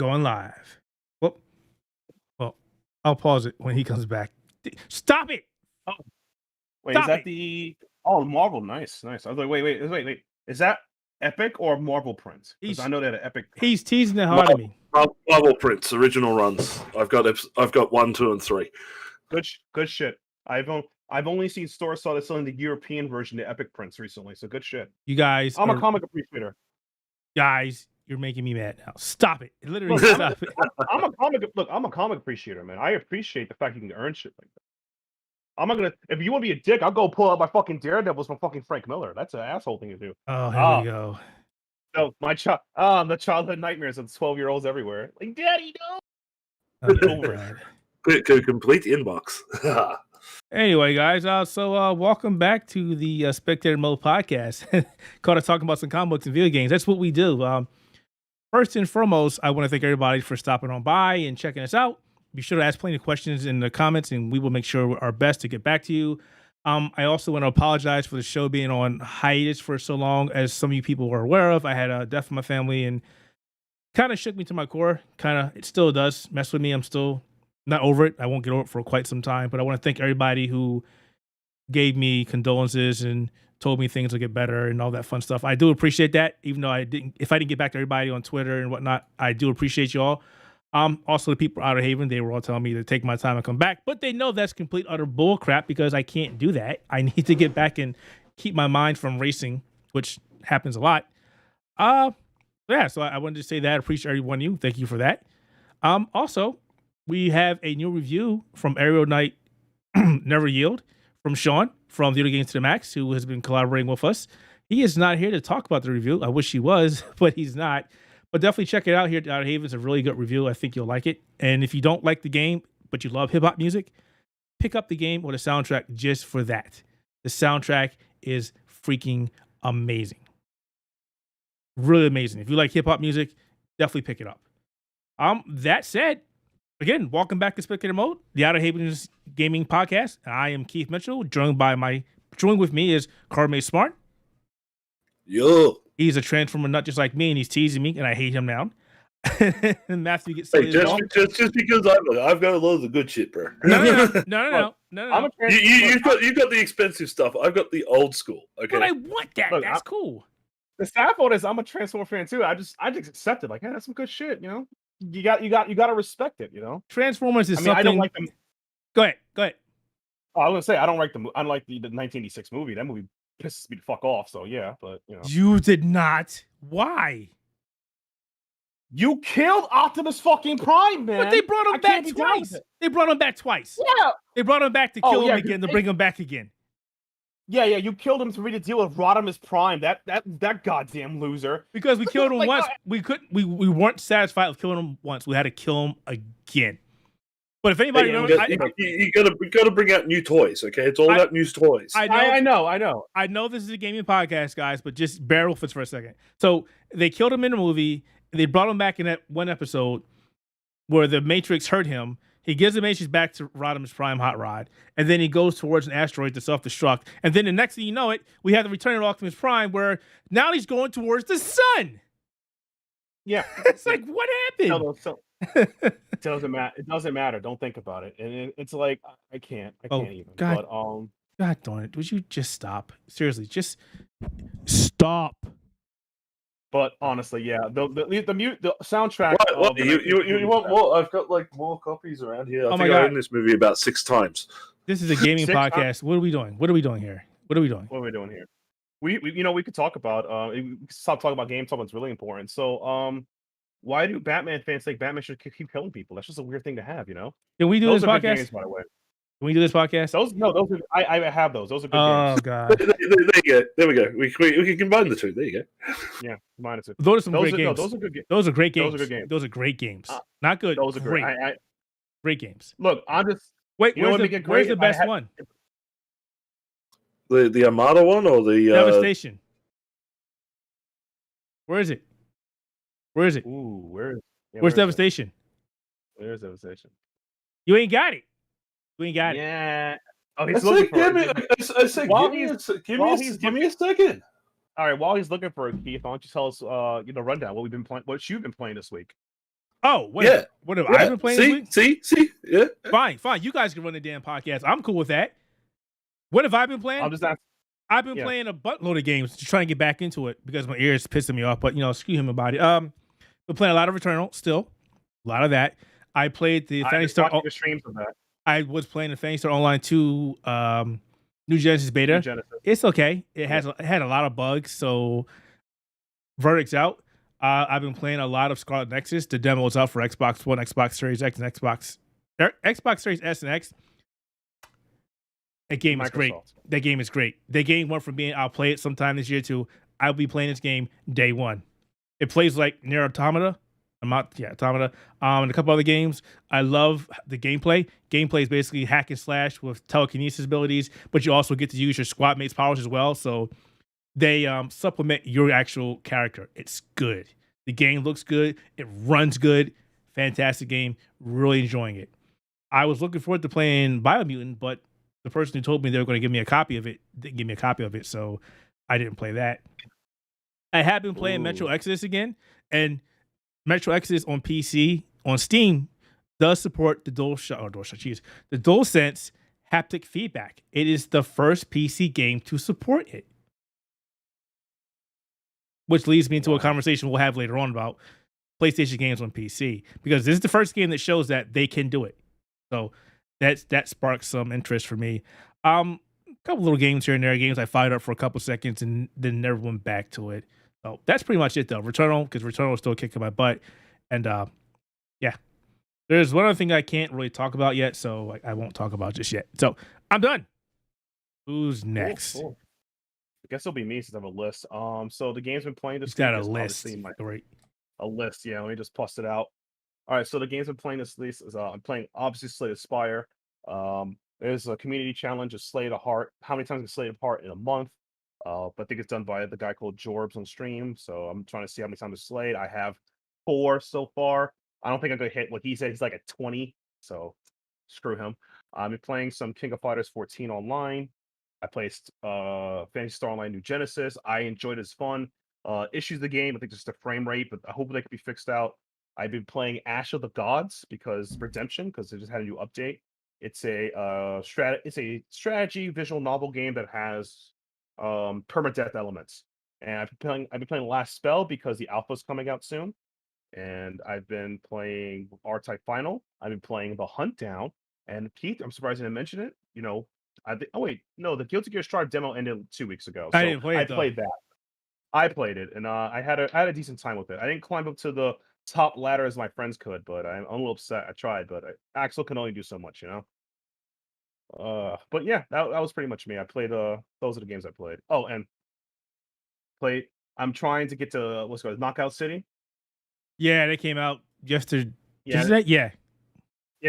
Going live. Well, I'll pause it when he comes back. Stop it! Oh, wait, Stop is that it. the Marvel? Nice. I was like, wait. Is that Epic or Marvel Prince? Because I know that Epic. He's teasing the hell out of me. Marvel Prince original runs. I've got 1, 2, and 3. Good shit. I've only seen stores selling the European version, the Epic Prince, recently. So good shit. You guys, I'm a comic appreciator. Guys, you're making me mad now. Stop it! Literally, stop it. I'm a comic appreciator, man. I appreciate the fact you can earn shit like that. I'm not gonna. If you want to be a dick, I'll go pull out my fucking Daredevils from fucking Frank Miller. That's an asshole thing to do. Oh, here we go. So the childhood nightmares of 12-year-olds everywhere. Like, Daddy, no. Complete inbox. Anyway, guys, so welcome back to the Spectator Mode Podcast. Called us talking about some comic books and video games. That's what we do. First and foremost, I want to thank everybody for stopping on by and checking us out. Be sure to ask plenty of questions in the comments, and we will make sure our best to get back to you. I also want to apologize for the show being on hiatus for so long, as some of you people were aware of. I had a death in my family, and kind of shook me to my core. It still does mess with me. I'm still not over it. I won't get over it for quite some time, but I want to thank everybody who gave me condolences and told me things will get better and all that fun stuff. I do appreciate that, even though if I didn't get back to everybody on Twitter and whatnot, I do appreciate you all. Also the people at Outerhaven, they were all telling me to take my time and come back, but they know that's complete utter bull crap because I can't do that. I need to get back and keep my mind from racing, which happens a lot. Yeah, so I wanted to say that. I appreciate every one of you. Thank you for that. Also, we have a new review from Aerial Knight Never Yield from Sean from Video Games to the Max, who has been collaborating with us. He is not here to talk about the review. I wish he was, but he's not. But definitely check it out here at Outerhaven. It's a really good review. I think you'll like it. And if you don't like the game, but you love hip-hop music, pick up the game or the soundtrack just for that. The soundtrack is freaking amazing. Really amazing. If you like hip-hop music, definitely pick it up. That said, again, welcome back to Spectator Mode, the Outerhaven Gaming Podcast. I am Keith Mitchell. Joined with me is Carme Smart. Yo. He's a Transformer nut just like me, and he's teasing me, and I hate him now. And Matthew gets silly. Just because I've got loads of good shit, bro. No. You've got the expensive stuff. I've got the old school. Okay, but I want that. Look, that's cool. The sad part is I'm a Transformer fan too. I just accept it. Like, hey, that's some good shit. You know, you got to respect it. You know, Transformers is something. I don't like them. Go ahead. Oh, I was gonna say I don't like the 1986 movie. That movie pisses me the fuck off. So yeah, but you know, you did not. Why? You killed Optimus fucking Prime, man. But they brought him back twice. They brought him back twice. Yeah. They brought him back to kill him again, to bring him back again. Yeah, you killed him to read a deal with Rodimus Prime. That goddamn loser. Because we killed him once. We weren't satisfied with killing him once. We had to kill him again. But if anybody you gotta bring out new toys, okay? It's all about new toys. I know. I know this is a gaming podcast, guys, but just bear with us for a second. So they killed him in the movie. They brought him back in that one episode where the Matrix hurt him. He gives the Matrix back to Rodimus Prime Hot Rod, and then he goes towards an asteroid to self-destruct. And then the next thing you know it, we have the return of Optimus Prime, where now he's going towards the sun. Yeah. It's like, what happened? It doesn't matter. It doesn't matter. Don't think about it. And it's like, I can't even. God. But, God darn it. Would you just stop? Seriously, just stop. But honestly, yeah, the soundtrack. What? You want more? I've got like more copies around here. I think I own this movie about 6 times. This is a gaming podcast. What are we doing? What are we doing here? What are we doing here? We could talk about we could stop talking about game talk. It's really important. So why do Batman fans think Batman should keep killing people? That's just a weird thing to have, you know. Can we do those this are podcast? Good games, by the way. Can we do this podcast? Those are, I have those. Those are good Oh games. God. There you go. There we go. We can combine the two. There you go. Yeah, combine the two. Those are great games. No, those are good games. Those are great games. Those are good games. Those are great games. Not good. Those are great. Great games. Look, I'm just wait. Where's the best one? The Armada one or the Devastation? Where is it? Ooh, where's Devastation? Where's Devastation? You ain't got it. We ain't got it. Yeah. Oh, he's looking for it. Give me a second. All right, while he's looking for it, Keith, why don't you tell us, rundown what you've been playing this week? Oh, what? Yeah. What have I been playing this week? See, yeah. Fine. You guys can run the damn podcast. I'm cool with that. What have I been playing? I'm just not. I've been playing a buttload of games to try and get back into it because my ear is pissing me off. But screw him about it. Been playing a lot of Returnal still, a lot of that. I played the Fantasy Star. Streams of that. I was playing the Fantasy Star Online 2 New Genesis beta. It's okay. It had a lot of bugs, so verdict's out. I've been playing a lot of Scarlet Nexus. The demo is out for Xbox One, Xbox Series X, and Xbox Series S and X. That game is great. That game is great. The game went from being I'll play it sometime this year to I'll be playing this game day one. It plays like Nier Automata. Automata. And a couple other games. I love the gameplay. Gameplay is basically hack and slash with telekinesis abilities, but you also get to use your squad mates' powers as well. So they supplement your actual character. It's good. The game looks good. It runs good. Fantastic game. Really enjoying it. I was looking forward to playing Biomutant, but the person who told me they were going to give me a copy of it didn't give me a copy of it, so I didn't play that. I have been playing Metro Exodus again, and Metro Exodus on PC on Steam does support the the DualSense haptic feedback. It is the first PC game to support it, which leads me into a conversation we'll have later on about PlayStation games on PC, because this is the first game that shows that they can do it. So that sparked some interest for me. A couple little games here and there, games I fired up for a couple seconds and then never went back to it. So that's pretty much it though. Returnal, because Returnal is still kicking my butt. And yeah. There's one other thing I can't really talk about yet, so I won't talk about just yet. So I'm done. Who's next? Cool. I guess it'll be me since I have a list. So the games been playing this week. Got a list. Great. A list, yeah. Let me just bust it out. All right, so the games I'm playing this list is I'm playing obviously Slay the Spire. There's a community challenge of Slay the Heart. How many times can Slay the Heart in a month? But I think it's done by the guy called Jorbs on stream. So I'm trying to see how many times I slayed. I have 4 so far. I don't think I'm gonna hit what he said. He's like at 20. So screw him. I'm playing some King of Fighters 14 online. I placed Fantasy Star Online New Genesis. I enjoyed it. It's fun. Issues of the game, I think just the frame rate, but I hope they can be fixed out. I've been playing Ash of the Gods because Redemption, because they just had a new update. It's a strategy visual novel game that has permadeath elements. And I've been playing Last Spell because the alpha's coming out soon. And I've been playing R-Type Final. I've been playing The Hunt Down. And Keith, I'm surprised you didn't mention it. The Guilty Gear Strive demo ended 2 weeks ago. So I played that. I played it, and I had a decent time with it. I didn't climb up to the top ladder as my friends could, but I'm a little upset. I tried, but Axel can only do so much, But yeah, that was pretty much me. I played those are the games I played. Oh, and I'm trying to get to what's called Knockout City. Yeah, they came out yesterday. Yeah,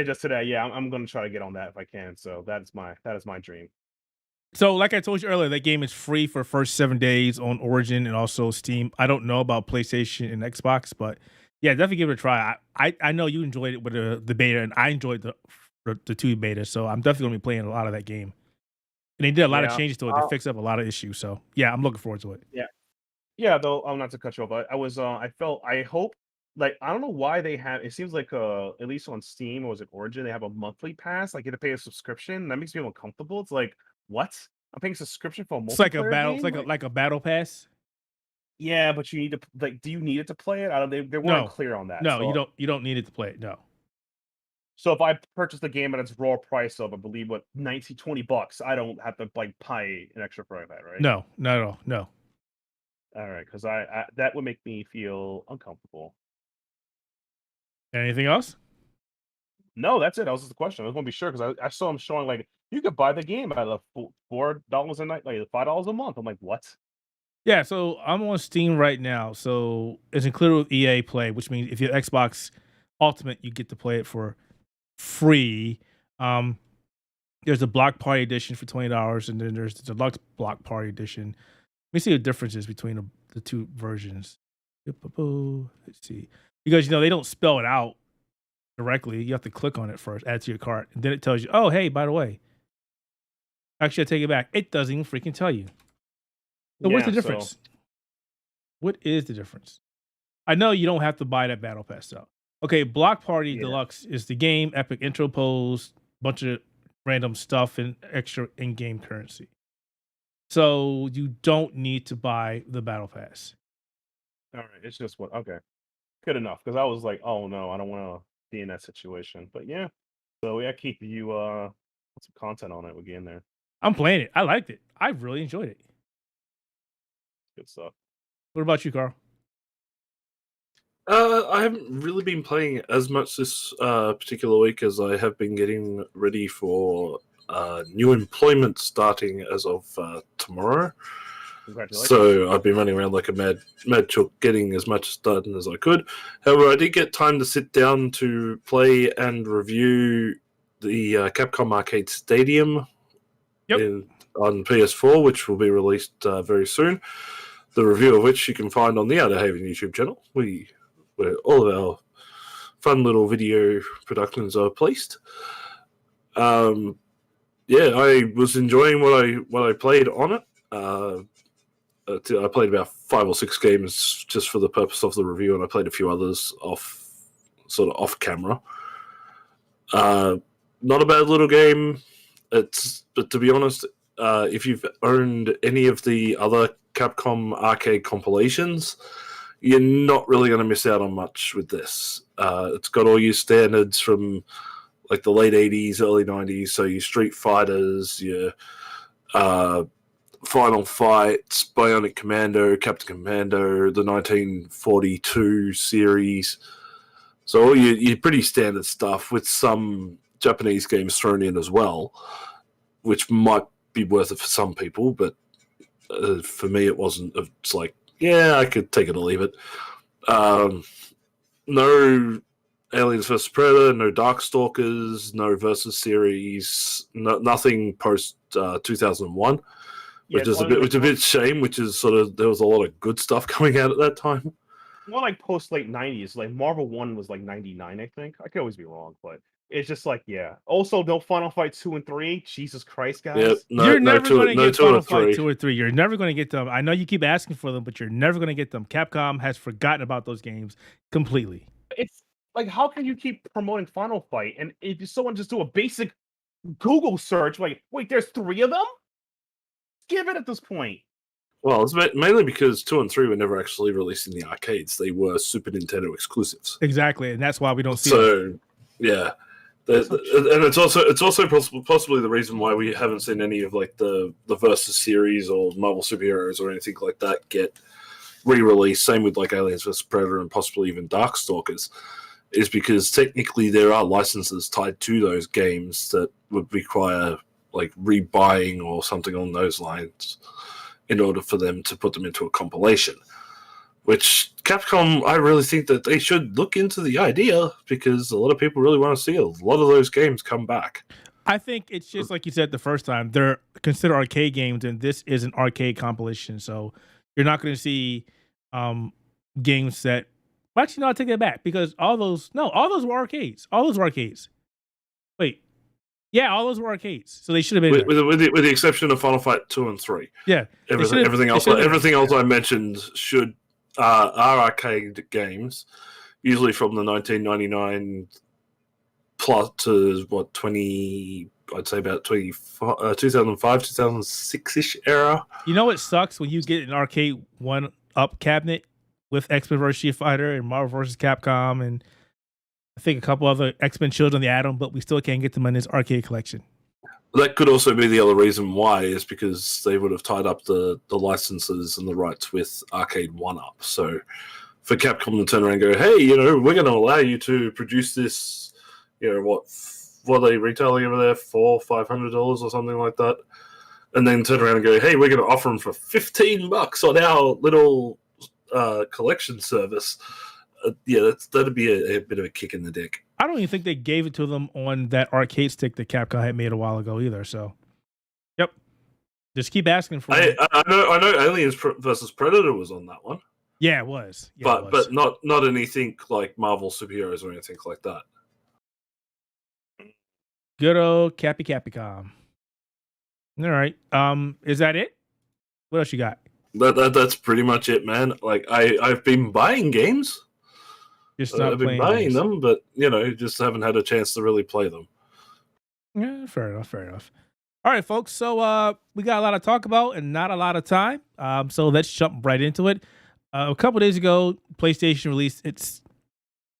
just today. Yeah, I'm gonna try to get on that if I can. So that is my dream. So, like I told you earlier, that game is free for the first 7 days on Origin and also Steam. I don't know about PlayStation and Xbox, but yeah, definitely give it a try. I know you enjoyed it with the beta, and I enjoyed the 2 beta, so I'm definitely going to be playing a lot of that game. And they did a lot of changes to it. They fixed up a lot of issues, so yeah, I'm looking forward to it. Yeah. Though I'm not to cut you off, I hope, like, I don't know why they have. It seems like at least on Steam or was it Origin, they have a monthly pass. Like you have to pay a subscription. That makes me uncomfortable. It's like, what? I'm paying a subscription for a multiplayer It's like a battle. game? It's like a battle pass. Yeah, but you need to do you need it to play it? I don't. They weren't clear on that. No, so, you don't need it to play it. No. So if I purchase the game at its raw price of, I believe, what, $20, I don't have to pay an extra for that, right? No, not at all. No. All right, because I that would make me feel uncomfortable. Anything else? No, that's it. That was just the question. I was going to be sure because I saw them showing like you could buy the game at $4 a night, like $5 a month. I'm like, what? Yeah, so I'm on Steam right now. So it's included with EA Play, which means if you have Xbox Ultimate, you get to play it for free. There's a Block Party Edition for $20, and then there's the Deluxe Block Party Edition. Let me see the differences between the 2 versions. Let's see. Because, they don't spell it out directly. You have to click on it first, add to your cart, and then it tells you, oh, hey, by the way. Actually, I take it back. It doesn't even freaking tell you. So what's the difference? What is the difference? I know you don't have to buy that battle pass though. Okay, Block Party Yeah. Deluxe is the game, epic intro pose, bunch of random stuff, and extra in-game currency. So you don't need to buy the battle pass. All right, it's just what. Okay, good enough. Because I was like, oh no, I don't want to be in that situation. But yeah, so yeah, keep you some content on it. We'll get in there. I'm playing it. I liked it. I really enjoyed it. Good stuff. What about you, Carl? I haven't really been playing as much this particular week as I have been getting ready for new employment starting as of tomorrow. Congratulations. So I've been running around like a mad chook, getting as much done as I could. However, I did get time to sit down to play and review the Capcom Arcade Stadium on PS4, which will be released very soon. The review of which you can find on the Outerhaven YouTube channel, where all of our fun little video productions are placed. I was enjoying what I played on it. I played about 5 or 6 games just for the purpose of the review, and I played a few others off camera. Not a bad little game. But to be honest, if you've owned any of the other Capcom arcade compilations, you're not really going to miss out on much with this. It's got all your standards from like the late 80s, early 90s, so your Street Fighters, your Final Fights, Bionic Commando, Captain Commando, the 1942 series. So all your pretty standard stuff with some Japanese games thrown in as well, which might be worth it for some people, but for me it wasn't. It's like, yeah, I could take it or leave it. No Aliens vs. Predator, no Darkstalkers, no Versus series, nothing post 2001. Which is a bit shame, which is sort of, there was a lot of good stuff coming out at that time. More like post late 90s. Like Marvel 1 was like 99, I think. I could always be wrong, but it's just like, yeah. Also, no Final Fight 2 and 3. Jesus Christ, guys. Yep, you're never going to get Final Fight 2 or 3. You're never going to get them. I know you keep asking for them, but you're never going to get them. Capcom has forgotten about those games completely. It's like, how can you keep promoting Final Fight? And if someone just do a basic Google search, like, wait, there's 3 of them? Give it at this point. Well, it's mainly because 2 and 3 were never actually released in the arcades. They were Super Nintendo exclusives. Exactly, and that's why we don't see them. Yeah. And it's also possibly the reason why we haven't seen any of like the Versus series or Marvel superheroes or anything like that get re-released. Same with like Aliens vs. Predator and possibly even Darkstalkers, is because technically there are licenses tied to those games that would require like rebuying or something on those lines in order for them to put them into a compilation. Which Capcom, I really think that they should look into the idea, because a lot of people really want to see a lot of those games come back. I think it's just like you said the first time, they're considered arcade games, and this is an arcade compilation. So you're not going to see games that. Well, actually, no, I take that back, because all those were arcades. All those were arcades. Wait. Yeah, all those were arcades, so they should have been with the exception of Final Fight 2 and 3. Yeah, everything else I mentioned are arcade games, usually from the 1999 plus to 20. I'd say about 2005, 2006-ish era. You know what sucks when you get an arcade 1-up cabinet with X-Men vs. Street Fighter and Marvel vs. Capcom and I think a couple other X-Men Children of the Atom, but we still can't get them in this arcade collection. That could also be the other reason why, is because they would have tied up the licenses and the rights with Arcade 1-Up. So for Capcom to turn around and go, hey, we're going to allow you to produce this, what are they retailing over there, $400-$500 or something like that, and then turn around and go, hey, we're going to offer them for $15 on our little collection service. That'd be a bit of a kick in the dick. I don't even think they gave it to them on that arcade stick that Capcom had made a while ago either. So, yep, just keep asking for it. I know Aliens vs. Predator was on that one. Yeah, it was. Yeah, but not anything like Marvel superheroes or anything like that. Good old Capcom. All right. Is that it? What else you got? That's pretty much it, man. Like I've been buying games. Just not I've been playing buying games. them, but just haven't had a chance to really play them. Yeah, fair enough. All right, folks. So we got a lot to talk about and not a lot of time. So let's jump right into it. A couple days ago, PlayStation released its,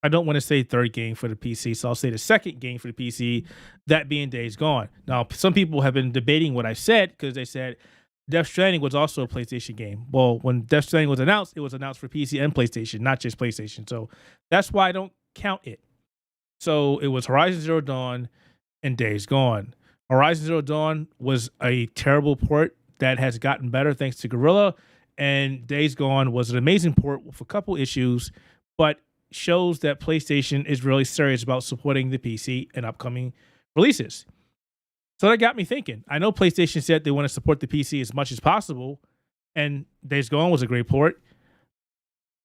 I don't want to say third game for the PC, so I'll say the second game for the PC, that being Days Gone. Now, some people have been debating what I said because they said Death Stranding was also a PlayStation game. Well, when Death Stranding was announced, it was announced for PC and PlayStation, not just PlayStation. So that's why I don't count it. So it was Horizon Zero Dawn and Days Gone. Horizon Zero Dawn was a terrible port that has gotten better thanks to Guerrilla, and Days Gone was an amazing port with a couple issues, but shows that PlayStation is really serious about supporting the PC and upcoming releases. So that got me thinking. I know PlayStation said they want to support the PC as much as possible, and Days Gone was a great port.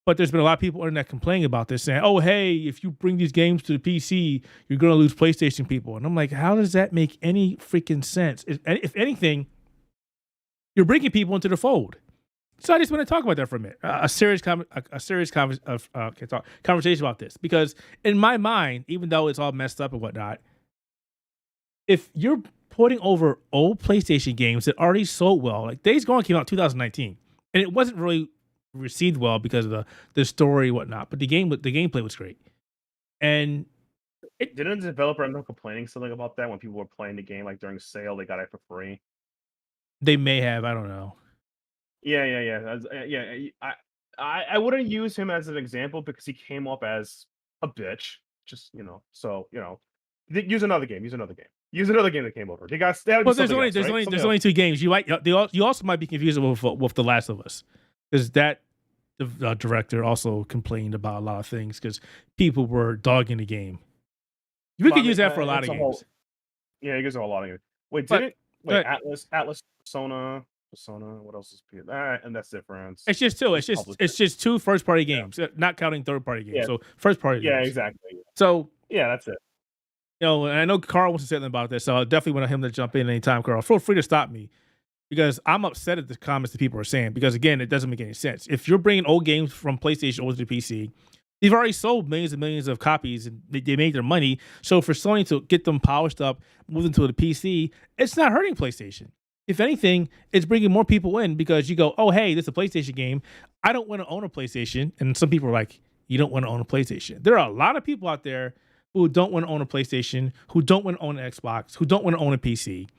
But there's been a lot of people on the internet complaining about this, saying, oh, hey, if you bring these games to the PC, you're going to lose PlayStation people. And I'm like, how does that make any freaking sense? If anything, you're bringing people into the fold. So I just want to talk about that for a minute. A serious conversation about this. Because in my mind, even though it's all messed up and whatnot, if you're porting over old PlayStation games that already sold well, like Days Gone came out in 2019, and it wasn't really received well because of the story and whatnot, but the gameplay was great. And didn't the developer end up complaining something about that when people were playing the game like during sale, they got it for free? They may have, I don't know. Yeah. I wouldn't use him as an example because he came up as a bitch. Just so use another game. Use another game that came over. Well, there's only two games. You also might be confused with The Last of Us, because that the director also complained about a lot of things because people were dogging the game. We could use that for a lot of games. Yeah, you guys are a lot of games. Wait, Atlas, Persona, what else is and that's different. It's just two. It's just two first party games, not counting third party games. Yeah. So first party games. Yeah, exactly. So yeah, that's it. And I know Carl wants to say something about this, so I definitely want him to jump in anytime. Carl, feel free to stop me, because I'm upset at the comments that people are saying, because again, it doesn't make any sense. If you're bringing old games from PlayStation over to the PC, they've already sold millions and millions of copies and they made their money. So for Sony to get them polished up, move them to the PC, it's not hurting PlayStation. If anything, it's bringing more people in, because you go, oh, hey, this is a PlayStation game. I don't want to own a PlayStation. And some people are like, you don't want to own a PlayStation. There are a lot of people out there who don't want to own a PlayStation, who don't want to own an Xbox, who don't want to own a PC.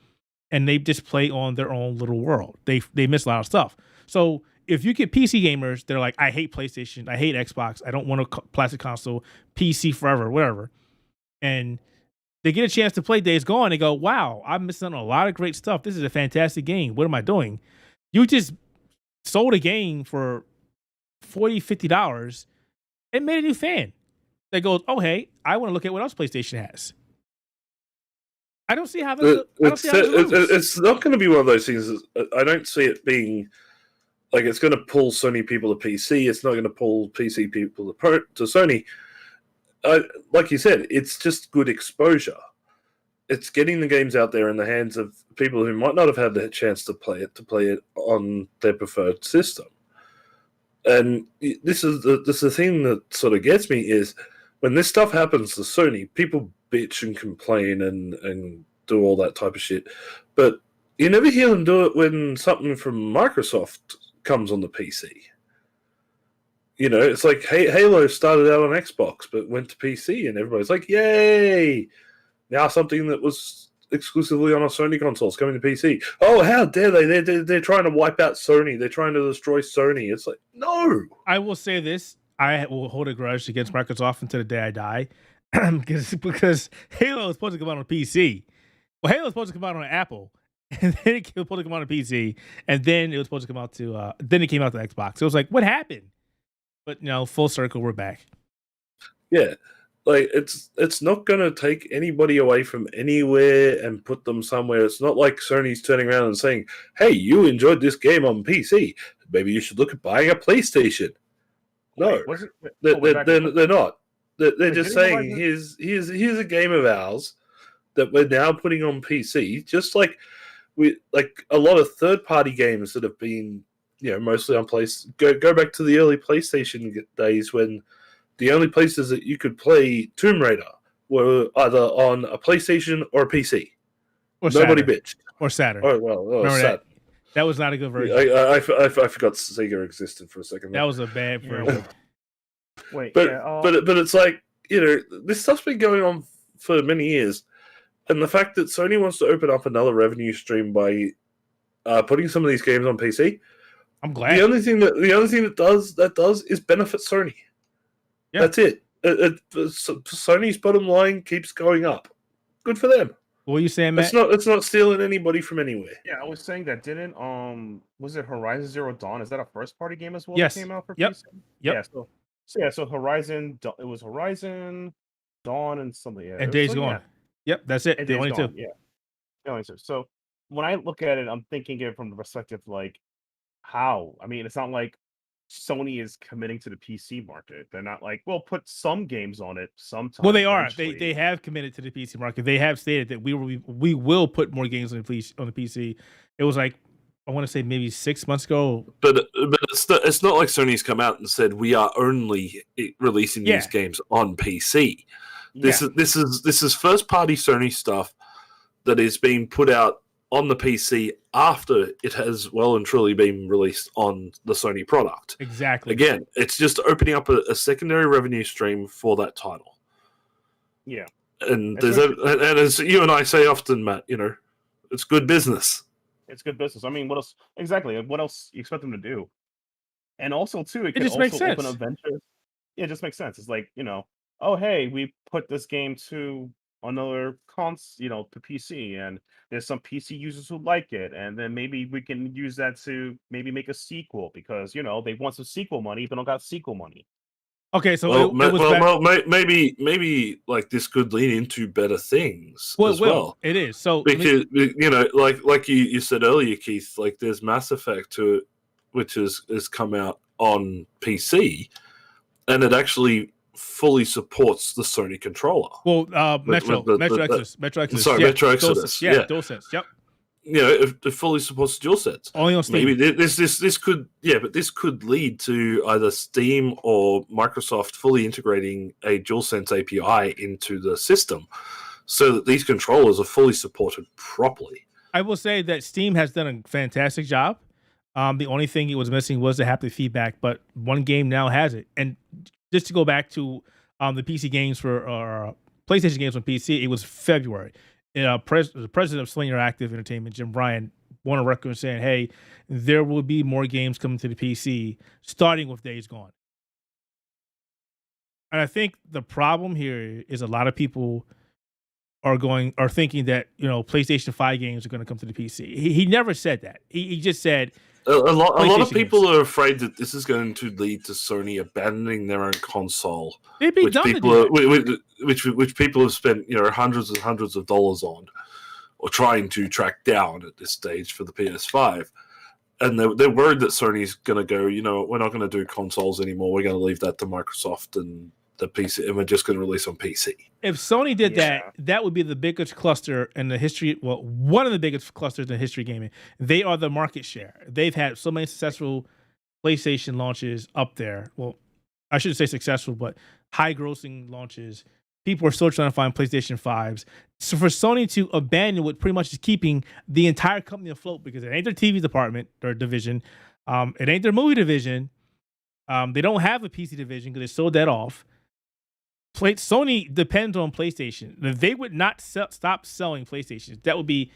And they just play on their own little world. They miss a lot of stuff. So if you get PC gamers, they're like, I hate PlayStation, I hate Xbox, I don't want a plastic console, PC forever, whatever. And they get a chance to play Days Gone, they go, wow, I'm missing on a lot of great stuff. This is a fantastic game. What am I doing? You just sold a game for $40, $50 and made a new fan that goes, oh, hey, I want to look at what else PlayStation has. I don't see how this. It's not going to be one of those things. I don't see it being like it's going to pull Sony people to PC. It's not going to pull PC people to Sony. Like you said, it's just good exposure. It's getting the games out there in the hands of people who might not have had the chance to play it on their preferred system. And this is the thing that sort of gets me is when this stuff happens to Sony, people bitch and complain and do all that type of shit. But you never hear them do it when something from Microsoft comes on the PC. It's like Halo started out on Xbox but went to PC and everybody's like, yay! Now something that was exclusively on a Sony console is coming to PC. Oh, how dare they? They're trying to wipe out Sony. They're trying to destroy Sony. It's like, no! I will say this. I will hold a grudge against Microsoft until the day I die. because Halo is supposed to come out on PC. Well, Halo is supposed to come out on Apple, and then it was supposed to come out on PC, and then it was supposed to come out to then it came out to Xbox. It was like, what happened? But full circle, we're back. Yeah, like it's not gonna take anybody away from anywhere and put them somewhere. It's not like Sony's turning around and saying, "Hey, you enjoyed this game on PC. Maybe you should look at buying a PlayStation." No, they're not. They're just saying, here's a game of ours that we're now putting on PC, just like a lot of third-party games that have been, mostly on PlayStation. Go back to the early PlayStation days when the only places that you could play Tomb Raider were either on a PlayStation or a PC. Or Nobody Saturn. bitched. Or Saturn. Remember that? That was not a good version. I forgot Sega existed for a second. That was a bad version. Wait, but it's like, this stuff's been going on for many years, and the fact that Sony wants to open up another revenue stream by putting some of these games on PC, I'm glad. The only thing that does is benefit Sony. Yeah. That's it. Sony's bottom line keeps going up. Good for them. What were you saying, Matt? It's not stealing anybody from anywhere. Yeah, I was saying that didn't was it Horizon Zero Dawn? Is that a first party game as well? Yes. That came out for PC? Yep. Yeah. So Horizon. It was Horizon, Dawn, and something. Yeah. And Days Gone. Yeah. Yep, that's it. And the only Gone, two. Yeah. The only two. So when I look at it, I'm thinking it from the perspective like how. I mean, it's not like Sony is committing to the PC market. They're not like, we'll put some games on it sometime. Well, they are. They have committed to the PC market. They have stated that we will put more games on the PC. It was like, I want to say maybe 6 months ago. But it's not like Sony's come out and said we are only releasing these games on PC. This is first party Sony stuff that is being put out on the PC after it has well and truly been released on the Sony product. Exactly. Again, it's just opening up a secondary revenue stream for that title. Yeah. And as you and I say often, Matt, it's good business. It's good business. I mean, what else? Exactly. What else you expect them to do? And also, too, it just makes sense. Open a venture. Yeah, it just makes sense. It's like, oh, hey, we put this game to another to PC, and there's some PC users who like it, and then maybe we can use that to maybe make a sequel because they want some sequel money, but don't got sequel money. Okay, so maybe like this could lead into better things as well. It is so because like you said earlier, Keith, like there's Mass Effect to it, which has come out on PC, and it actually fully supports the Sony controller. Well, Metro Exodus. Sorry, Metro Exodus. DualSense. Yep. It fully supports DualSense. Only on Steam. Maybe this could lead to either Steam or Microsoft fully integrating a DualSense API into the system, so that these controllers are fully supported properly. I will say that Steam has done a fantastic job. The only thing it was missing was the haptic feedback, but one game now has it. And just to go back to the PC games for PlayStation games on PC, it was February. The president of Sling Interactive Entertainment, Jim Bryan, won a record saying, "Hey, there will be more games coming to the PC, starting with Days Gone." And I think the problem here is a lot of people are thinking that PlayStation 5 games are going to come to the PC. He never said that. He just said. A lot of people are afraid that this is going to lead to Sony abandoning their own console, They'd be dumb to do that. which people have spent hundreds and hundreds of dollars on, or trying to track down at this stage for the PS5, and they're worried that Sony's going to go, we're not going to do consoles anymore. We're going to leave that to Microsoft and the PC, and we're just going to release on PC. If Sony did that would be the biggest cluster in the history. Well, one of the biggest clusters in history gaming. They are the market share. They've had so many successful PlayStation launches up there. Well, I shouldn't say successful, but high grossing launches. People are still trying to find PlayStation 5s. So for Sony to abandon what pretty much is keeping the entire company afloat, because it ain't their TV department or division, it ain't their movie division. They don't have a PC division because they sold that off. Sony depends on PlayStation. They would not stop selling PlayStations. That would be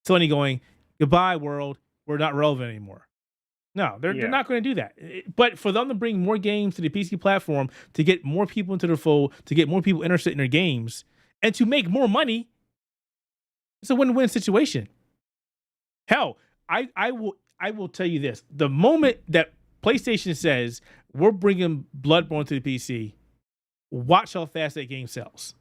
Sony going, goodbye, world. We're not relevant anymore. No, they're not going to do that. But for them to bring more games to the PC platform, to get more people into the fold, to get more people interested in their games, and to make more money, it's a win-win situation. Hell, I will tell you this. The moment that PlayStation says, we're bringing Bloodborne to the PC, watch how fast that game sells.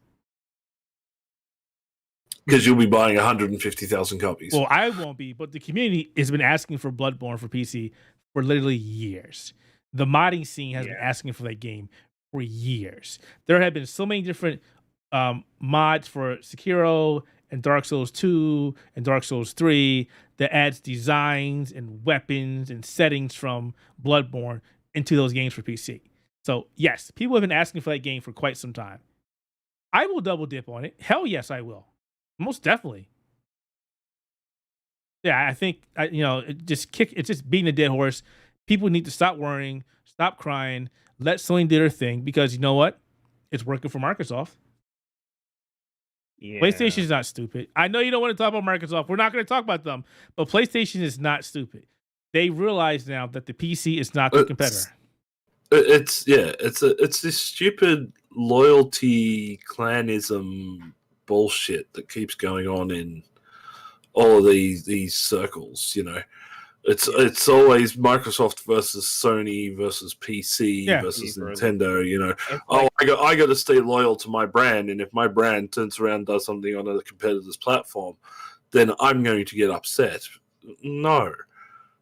Because you'll be buying 150,000 copies. Well, I won't be, but the community has been asking for Bloodborne for PC for literally years. The modding scene has been asking for that game for years. There have been so many different mods for Sekiro and Dark Souls 2 and Dark Souls 3 that adds designs and weapons and settings from Bloodborne into those games for PC. So yes, people have been asking for that game for quite some time. I will double dip on it. Hell yes, I will. Most definitely. Yeah, I think it's just beating a dead horse. People need to stop worrying, stop crying, let Sony do their thing, because you know what? It's working for Microsoft. Yeah. PlayStation is not stupid. I know you don't want to talk about Microsoft. We're not going to talk about them, but PlayStation is not stupid. They realize now that the PC is not the competitor. It's this stupid loyalty clanism bullshit that keeps going on in all of these circles. It's always Microsoft versus Sony versus PC versus Nintendo. I got to stay loyal to my brand, and if my brand turns around and does something on a competitor's platform, then I'm going to get upset. No,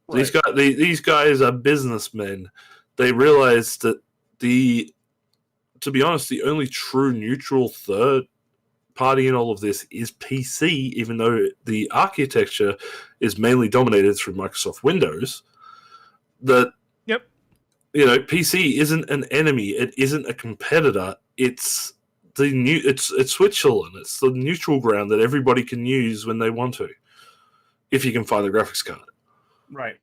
right. These guys are businessmen. They realize that to be honest, the only true neutral third party in all of this is PC, even though the architecture is mainly dominated through Microsoft Windows. PC isn't an enemy. It isn't a competitor. It's Switzerland. It's the neutral ground that everybody can use when they want to, if you can find the graphics card. Right.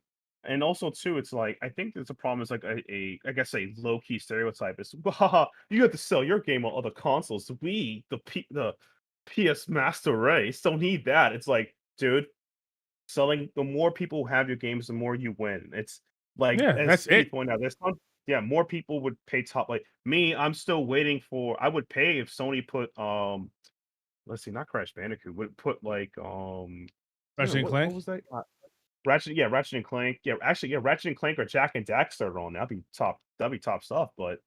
And also too, it's like I think there's a problem. It's like a low key stereotype is, you have to sell your game on other consoles. We the PS Master Race don't need that. It's like, dude, selling the more people who have your games, the more you win. It's like that's it. Point out, more people would pay top. Like me, I'm still waiting for. I would pay if Sony put let's see, not Crash Bandicoot, would put like Ratchet and Clank. What was that? Ratchet and Clank. Yeah, actually, Ratchet and Clank or Jack and Daxter on. That'd be top stuff. But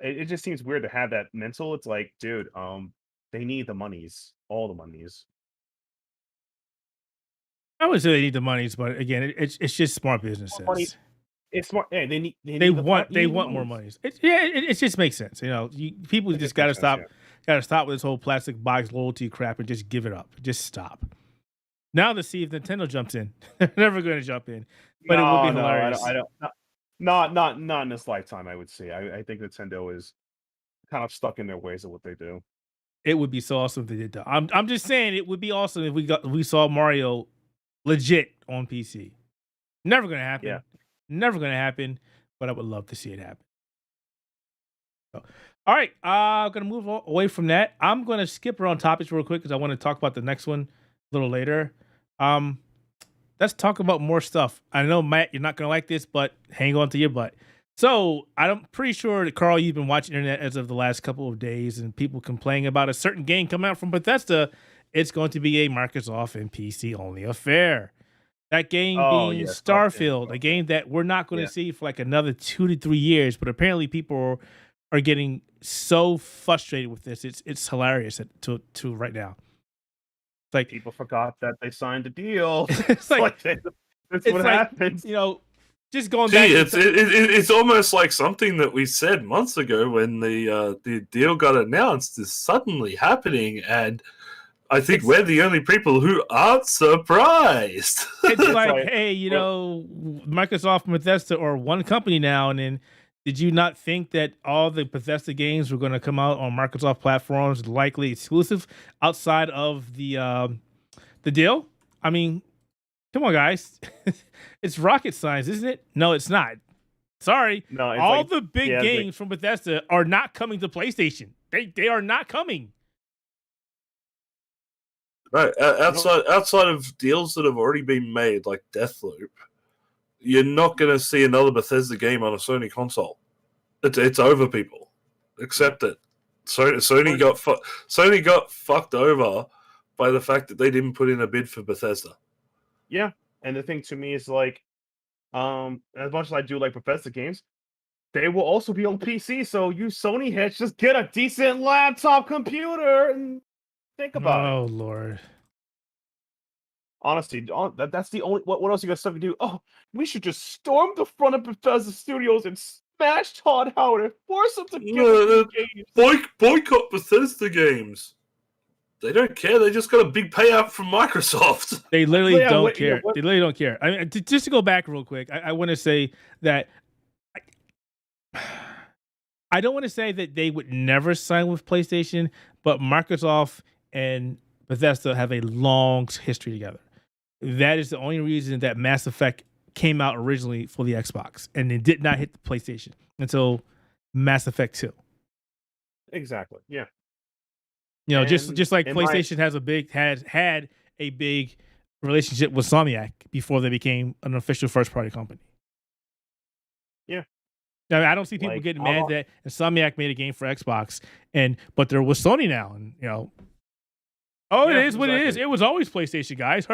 it just seems weird to have that mental. It's like, dude, they need the monies, all the monies. I would say they need the monies, but again, it's just smart businesses. It's smart. Yeah, they want more monies. It just makes sense. People just got to stop. Got to stop with this whole plastic box loyalty crap and just give it up. Just stop. Now to see if Nintendo jumps in. They're never going to jump in, but it would be hilarious. I don't. Not in this lifetime. I would say. I think Nintendo is kind of stuck in their ways of what they do. It would be so awesome if they did that. I'm just saying it would be awesome if we saw Mario legit on PC. Never going to happen. Yeah. Never going to happen. But I would love to see it happen. So, all right, I'm going to move away from that. I'm going to skip around topics real quick because I want to talk about the next one a little later. Let's talk about more stuff. I know, Matt, you're not going to like this, but hang on to your butt. So I'm pretty sure that, Carl, you've been watching internet as of the last couple of days and people complaining about a certain game coming out from Bethesda. It's going to be a Microsoft and PC only affair. That game being Starfield, a game that we're not going to see for like another 2 to 3 years, but apparently people are getting so frustrated with this. It's hilarious to right now. Like, people forgot that they signed a deal. It's like that's what happens. Just going back. It's almost like something that we said months ago when the deal got announced is suddenly happening, and I think we're the only people who aren't surprised. It's like, hey, Microsoft and Bethesda are one company now, and then did you not think that all the Bethesda games were going to come out on Microsoft platforms, likely exclusive outside of the deal? I mean, come on, guys. It's rocket science, isn't it? No, it's not. Sorry. No, all the big games from Bethesda are not coming to PlayStation. They are not coming. Right. Outside of deals that have already been made, like Deathloop, you're not going to see another Bethesda game on a Sony console. It's over, people. Accept it. Sony got fucked over by the fact that they didn't put in a bid for Bethesda. Yeah, and the thing to me is like, as much as I do like Bethesda games, they will also be on PC. So you Sony heads, just get a decent laptop computer and think about it. Oh Lord. Honestly, that's the only. What else you got stuff to do? Oh, we should just storm the front of Bethesda Studios and smash Todd Howard and force him to give games. Boycott Bethesda games. They don't care. They just got a big payout from Microsoft. They literally don't care. They literally don't care. I mean, just to go back real quick, I want to say that I don't want to say that they would never sign with PlayStation, but Microsoft and Bethesda have a long history together. That is the only reason that Mass Effect came out originally for the Xbox, and it did not hit the PlayStation until Mass Effect 2. Exactly. Yeah. You know, just And like in my PlayStation had a big relationship with Insomniac before they became an official first party company. Yeah. Now, I don't see people like getting I'm mad that Insomniac made a game for Xbox, but there was Sony now, and it Yeah, is what it is. exactly. It was always PlayStation, guys.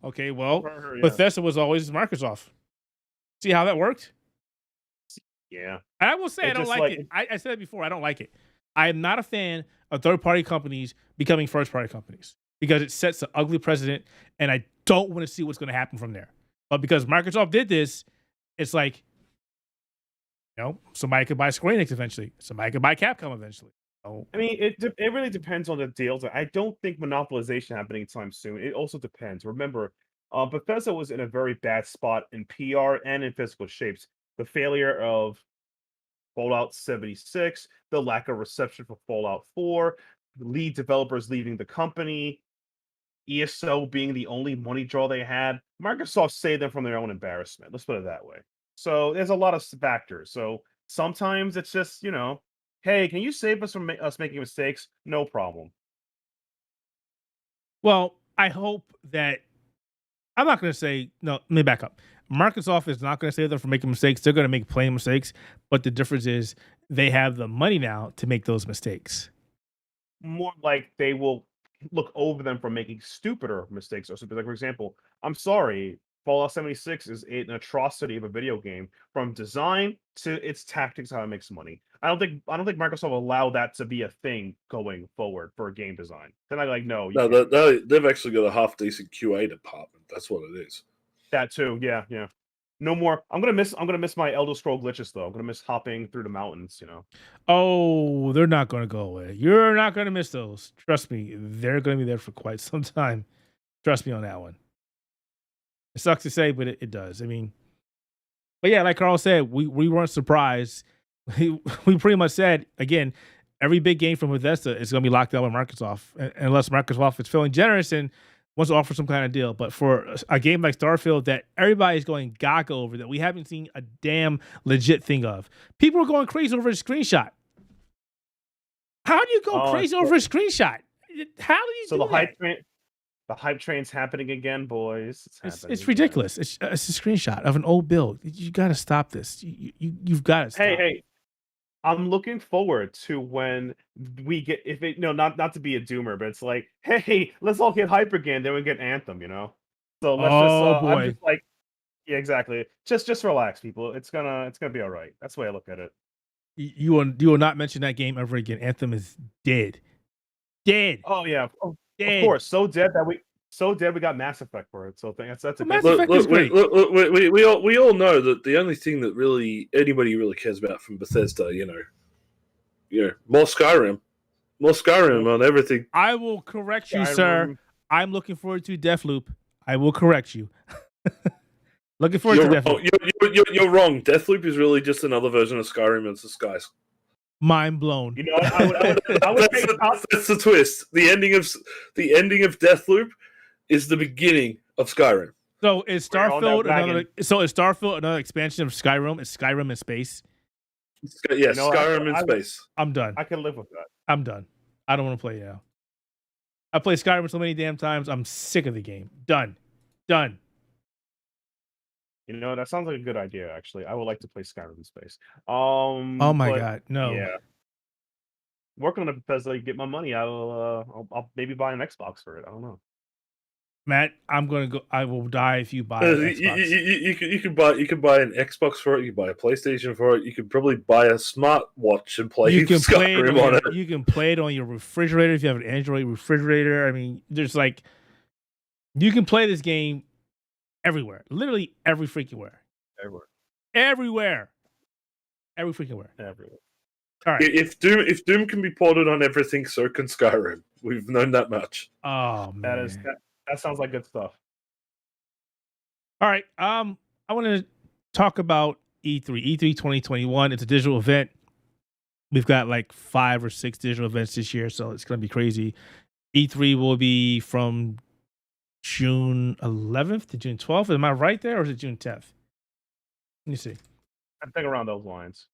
Okay, well, Yeah. Bethesda was always Microsoft. See how that worked? Yeah. And I will say I It's don't just like it. I said it before. I don't like it. I am not a fan of third-party companies becoming first-party companies because it sets an ugly precedent, and I don't want to see what's going to happen from there. But because Microsoft did this, it's like, somebody could buy Square Enix eventually. Somebody could buy Capcom eventually. Oh, I mean, it really depends on the deals. I don't think monopolization happening anytime soon. It also depends. Remember, Bethesda was in a very bad spot in PR and in physical shapes. The failure of Fallout 76, the lack of reception for Fallout 4, the lead developers leaving the company, ESO being the only money draw they had. Microsoft saved them from their own embarrassment. Let's put it that way. So there's a lot of factors. So sometimes it's just, hey, can you save us from us making mistakes? No problem. well, I hope that I'm not going to say no. Let me back up. Microsoft is not going to save them from making mistakes. They're going to make plain mistakes, but the difference is they have the money now to make those mistakes. More like they will look over them for making stupider mistakes or something. Like, for example, I'm sorry, Fallout 76 is an atrocity of a video game from design to its tactics, how it makes money. I don't think Microsoft will allow that to be a thing going forward for a game design. They're not like, no, you No, can't. they've actually got a half decent QA department. That's what it is. That too, yeah. No more. I'm gonna miss my Elder Scroll glitches though. I'm gonna miss hopping through the mountains. Oh, they're not going to go away. You're not going to miss those. Trust me, they're going to be there for quite some time. Trust me on that one. It sucks to say, but it does. I mean, but yeah, like Carl said, we weren't surprised. We pretty much said, again, every big game from Bethesda is going to be locked down with Microsoft, unless Microsoft is feeling generous and wants to offer some kind of deal. But for a game like Starfield that everybody's going gaga over, that we haven't seen a damn legit thing of, people are going crazy over a screenshot. How do you go crazy over a screenshot? How do you So do the that? the hype train's happening again, boys. It's ridiculous. It's a screenshot of an old build. You got to stop this. You've got to stop. Hey, I'm looking forward to when we get not to be a doomer, but it's like, hey, let's all get hype again, then we get Anthem, So let's boy. I'm just like, yeah, exactly. Just relax, people. It's gonna be all right. That's the way I look at it. You will not mention that game ever again. Anthem is dead. Dead. Oh yeah, of Dead. course. So dead we got Mass Effect for it. So that's a Mass good Effect is great. We all know that the only thing that really anybody really cares about from Bethesda, more Skyrim on everything. I will correct you, sir. I'm looking forward to Deathloop. I will correct you. Looking forward to Deathloop. You're wrong. Deathloop is really just another version of Skyrim in disguise. Mind blown. I would That's the twist. The ending of Deathloop is the beginning of Skyrim. So is Starfield another expansion of Skyrim? Is Skyrim in space? Yes, Skyrim in space. I'm done. I can live with that. I'm done. I don't want to play it now. I played Skyrim so many damn times. I'm sick of the game. Done. That sounds like a good idea, actually. I would like to play Skyrim in space. Oh my god, no. Yeah. Working on it because get my money. I'll maybe buy an Xbox for it. I don't know. Matt, I'm gonna go. I will die if you buy an Xbox. You can buy an Xbox for it. You can buy a PlayStation for it. You could probably buy a smartwatch and play Skyrim on it. You can play it on your refrigerator if you have an Android refrigerator. I mean, there's you can play this game everywhere. Literally every freaking where. Everywhere. Every freaking where. Everywhere. All right. If Doom can be ported on everything, so can Skyrim. We've known that much. Oh man. That sounds like good stuff. All right. I want to talk about E3. E3 2021. It's a digital event. We've got like 5 or 6 digital events this year, so it's going to be crazy. E3 will be from June 11th to June 12th. Am I right there, or is it June 10th? Let me see. I think around those lines.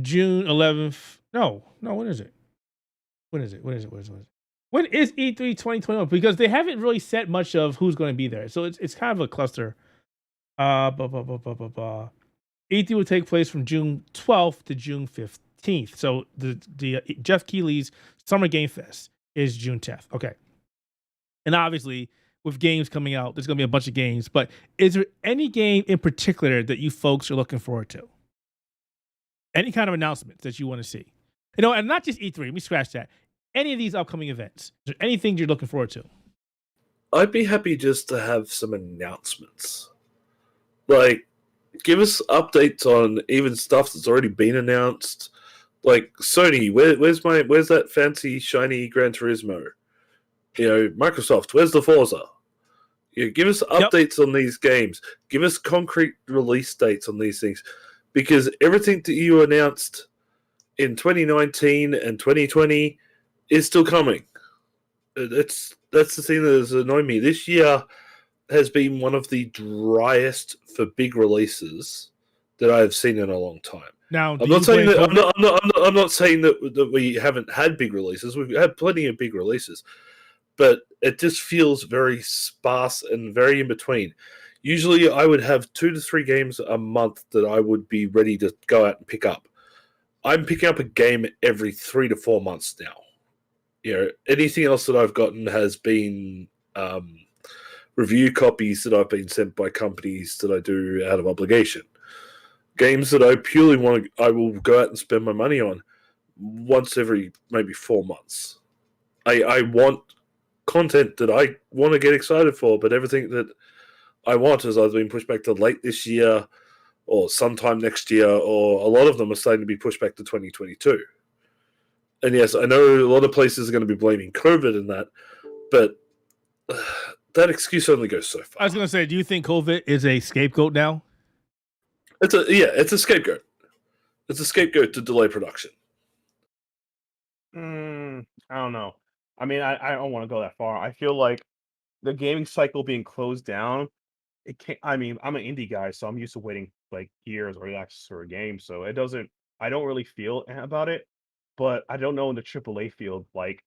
June 11th. No. When is it? When is it? When is E3 2021? Because they haven't really said much of who's going to be there, so it's kind of a cluster. E3 will take place from June 12th to June 15th. So the Jeff Keighley's Summer Game Fest is June 10th. Okay. And obviously, with games coming out, there's going to be a bunch of games. But is there any game in particular that you folks are looking forward to? Any kind of announcements that you want to see? And not just E3. Let me scratch that. Any of these upcoming events. Is there anything you're looking forward to? I'd be happy just to have some announcements. Like, give us updates on even stuff that's already been announced. Like, Sony, where's that fancy, shiny Gran Turismo? Microsoft, where's the Forza? Give us updates on these games. Give us concrete release dates on these things. Because everything that you announced in 2019 and 2020 is still coming. That's the thing that has annoyed me. This year has been one of the driest for big releases that I have seen in a long time. Now, I'm not saying that we haven't had big releases. We've had plenty of big releases, but it just feels very sparse and very in between. Usually, I would have 2 to 3 games a month that I would be ready to go out and pick up. I'm picking up a game every 3 to 4 months now. Anything else that I've gotten has been review copies that I've been sent by companies that I do out of obligation. Games that I purely want, I will go out and spend my money on once every maybe 4 months. I want content that I want to get excited for, but everything that I want has either been pushed back to late this year or sometime next year, or a lot of them are starting to be pushed back to 2022. And yes, I know a lot of places are going to be blaming COVID and that, but that excuse only goes so far. I was going to say, do you think COVID is a scapegoat now? It's a scapegoat. It's a scapegoat to delay production. I don't know. I mean, I don't want to go that far. I feel like the gaming cycle being closed down, it can't. I mean, I'm an indie guy, so I'm used to waiting like years or access for a game. So I don't really feel about it. But I don't know in the AAA field, like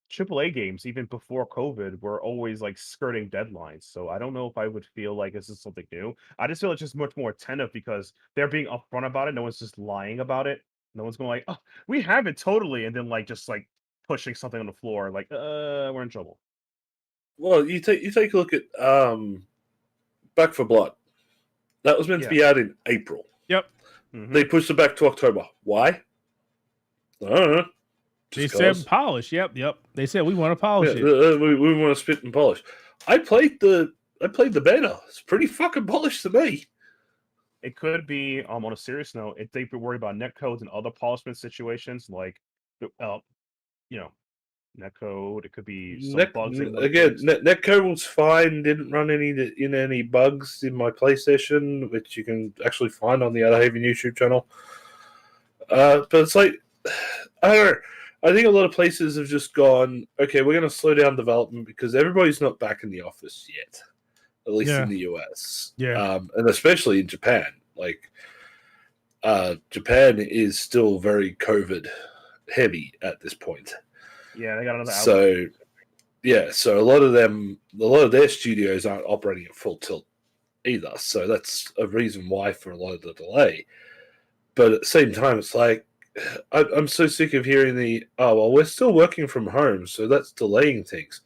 AAA games, even before COVID, were always like skirting deadlines. So I don't know if I would feel like this is something new. I just feel it's just much more attentive because they're being upfront about it. No one's just lying about it. No one's going like, "Oh, we have it totally," and then like just like pushing something on the floor, like, we're in trouble. Well, you take a look at Back for Blood. That was meant to be out in April. Yep. Mm-hmm. They pushed it back to October. Why? I don't know. They said polish. Yep. They said we want to polish it. We want to spit and polish. I played the beta. It's pretty fucking polished to me. It could be on a serious note, if they worry about netcodes and other polishment situations, like netcode. It could be some bugs. Again, netcode was fine. Didn't run any bugs in my PlayStation, which you can actually find on the Outerhaven YouTube channel. But it's like, I don't know. I think a lot of places have just gone, okay, we're going to slow down development because everybody's not back in the office yet, at least in the US. Yeah. And especially in Japan. Like, Japan is still very COVID heavy at this point. Yeah, they got another outlet. So a lot of their studios aren't operating at full tilt either. So that's a reason why for a lot of the delay. But at the same time, it's like, I'm so sick of hearing we're still working from home, so that's delaying things.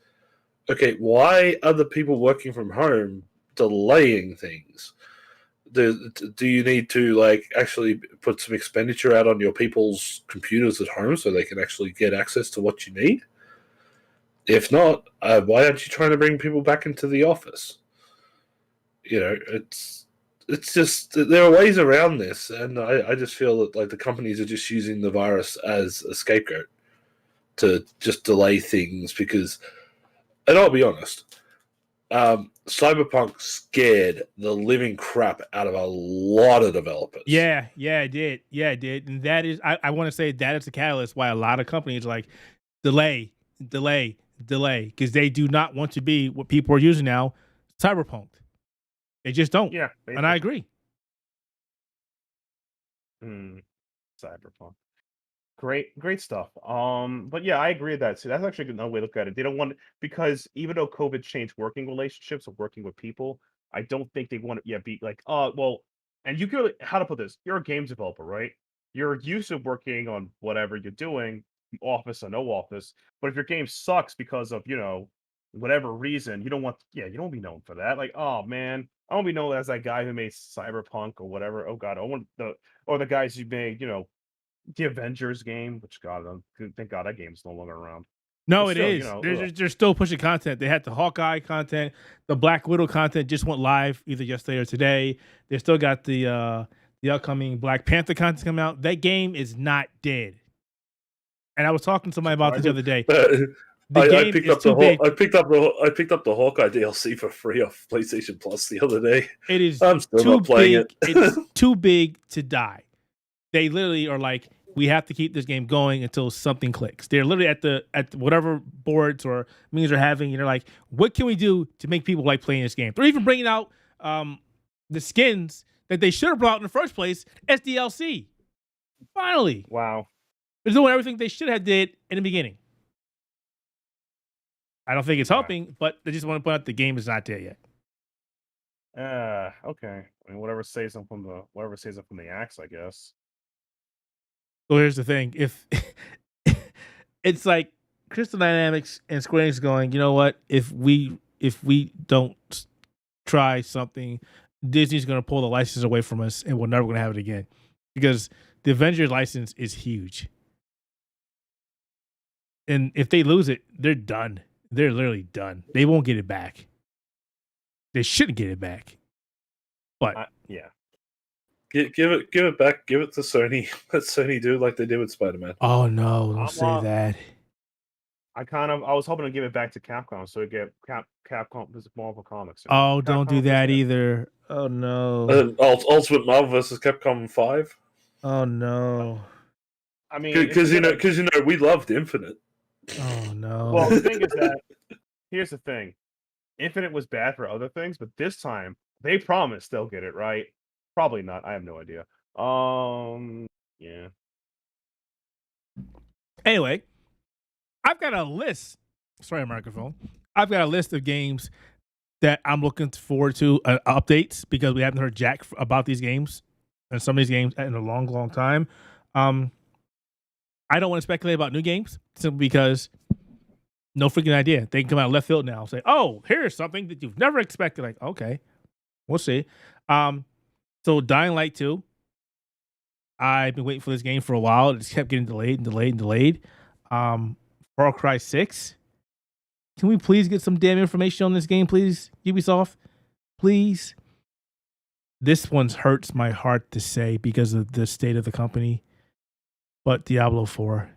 Okay, why are the people working from home delaying things? Do you need to actually put some expenditure out on your people's computers at home so they can actually get access to what you need? If not, why aren't you trying to bring people back into the office? It's just there are ways around this, and I just feel that the companies are just using the virus as a scapegoat to just delay things because, and I'll be honest, Cyberpunk scared the living crap out of a lot of developers. Yeah, it did. Yeah, it did. And that is, I want to say that is the catalyst why a lot of companies are like delay, because they do not want to be what people are using now, Cyberpunk. They just don't. Yeah, and I agree. Cyberpunk. Great stuff. But yeah, I agree with that. So that's actually another way to look at it. They don't want because even though COVID changed working relationships or working with people, I don't think they want to be like, well, and you could how to put this, you're a games developer, right? You're used to working on whatever you're doing, office or no office. But if your game sucks because of, whatever reason, you don't want you don't be known for that. Like, oh man, I don't be known as that guy who made Cyberpunk or whatever. Oh god, I want the guys who made, the Avengers game, which thank God that game's no longer around. No, But it still, is. They're still pushing content. They had the Hawkeye content, the Black Widow content just went live either yesterday or today. They still got the upcoming Black Panther content coming out. That game is not dead. And I was talking to somebody about this the other day. I picked up the Hawkeye DLC for free off PlayStation Plus the other day. It is I'm still not playing it. It's too big to die. They literally are like, we have to keep this game going until something clicks. They're literally at whatever boards or meetings they're having, and they're like, what can we do to make people like playing this game? They're even bringing out the skins that they should have brought in the first place as DLC. Finally. Wow. They're doing everything they should have did in the beginning. I don't think it's helping, but they just want to point out the game is not there yet. Okay. I mean, whatever saves them from the axe, I guess. Well, here's the thing: if it's like Crystal Dynamics and Square Enix going, you know what? If we don't try something, Disney's going to pull the license away from us, and we're never going to have it again, because the Avengers license is huge, and if they lose it, they're done. They're literally done. They won't get it back. They shouldn't get it back. But yeah. Give it back. Give it to Sony. Let Sony do like they did with Spider-Man. Oh no! Don't say that. I was hoping to give it back to Capcom, so we get Capcom Marvel Comics. Oh, don't do that either. Oh no! Ultimate Marvel vs. Capcom 5. Oh no! I mean, because we loved Infinite. Oh no! Well, the thing is that here's the thing: Infinite was bad for other things, but this time they promised they'll get it right. Probably not. I have no idea. Yeah. Anyway, I've got a list. Sorry, microphone. I've got a list of games that I'm looking forward to updates, because we haven't heard jack about these games and some of these games in a long, long time. I don't want to speculate about new games simply because no freaking idea. They can come out of left field now and say, "Oh, here's something that you've never expected." Like, okay, we'll see. So Dying Light 2. I've been waiting for this game for a while. It just kept getting delayed. Far Cry 6. Can we please get some damn information on this game, please, Ubisoft? Please. This one hurts my heart to say because of the state of the company. But Diablo 4.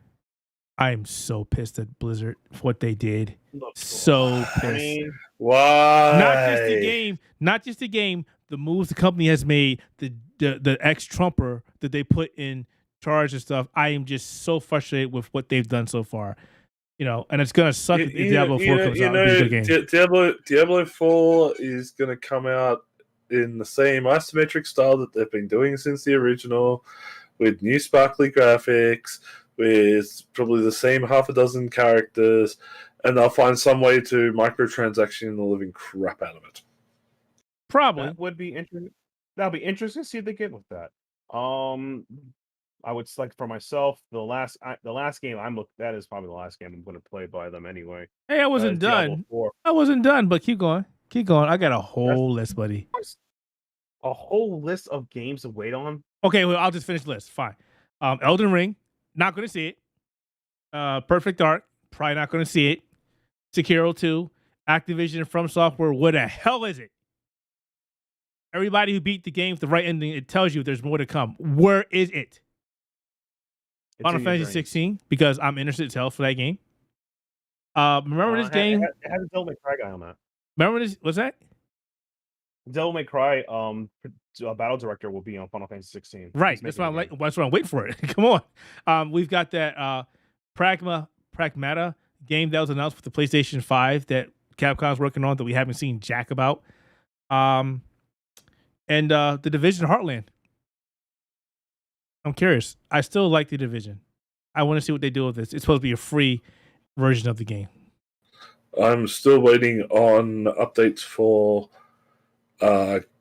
I am so pissed at Blizzard for what they did. So pissed. I mean, why? Not just the game. The moves the company has made, the ex-Trumper that they put in charge of stuff. I am just so frustrated with what they've done so far. And it's gonna suck if Diablo 4 comes out. Diablo 4 is gonna come out in the same isometric style that they've been doing since the original, with new sparkly graphics, with probably the same half a dozen characters, and they'll find some way to microtransaction the living crap out of it. Probably. That would be interesting. That'll be interesting to see what they get with that. I would like for myself the last game that is probably the last game I'm going to play by them anyway. Hey, I wasn't done. But keep going. I got a whole list, buddy. A whole list of games to wait on. Okay, well, I'll just finish the list. Fine. Elden Ring, not going to see it. Perfect Dark, probably not going to see it. Sekiro 2, Activision From Software, what the hell is it? Everybody who beat the game with the right ending, it tells you there's more to come. Where is it? Final Fantasy 16, because I'm interested as hell for that game. Remember this game? It has a Devil May Cry guy on that. Remember this? What's that? Devil May Cry battle director will be on Final Fantasy 16. Right. That's why I'm like. That's why I'm waiting for it. Come on. We've got that Pragmata game that was announced with the PlayStation 5 that Capcom's working on that we haven't seen jack about. And the Division Heartland. I'm curious. I still like the Division. I want to see what they do with this. It's supposed to be a free version of the game. I'm still waiting on updates for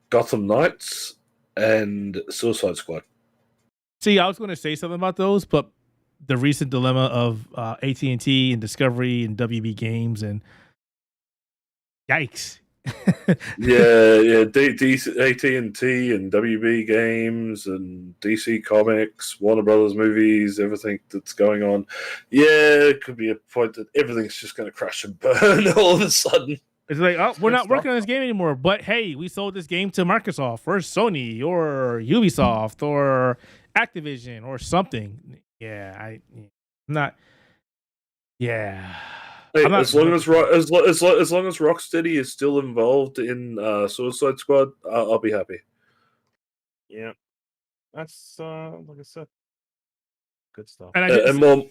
Gotham Knights and Suicide Squad. See, I was going to say something about those, but the recent dilemma of AT&T and Discovery and WB Games and yikes. yeah, AT&T and WB Games and DC Comics, Warner Brothers movies, everything that's going on. Yeah, it could be a point that everything's just going to crash and burn all of a sudden. It's like, oh, we're not working on this game anymore, but hey, we sold this game to Microsoft or Sony or Ubisoft or Activision or something. Yeah, I'm not. Yeah. Hey, as long as Rocksteady is still involved in Suicide Squad, I'll be happy. Yeah, that's like I said, good stuff. And more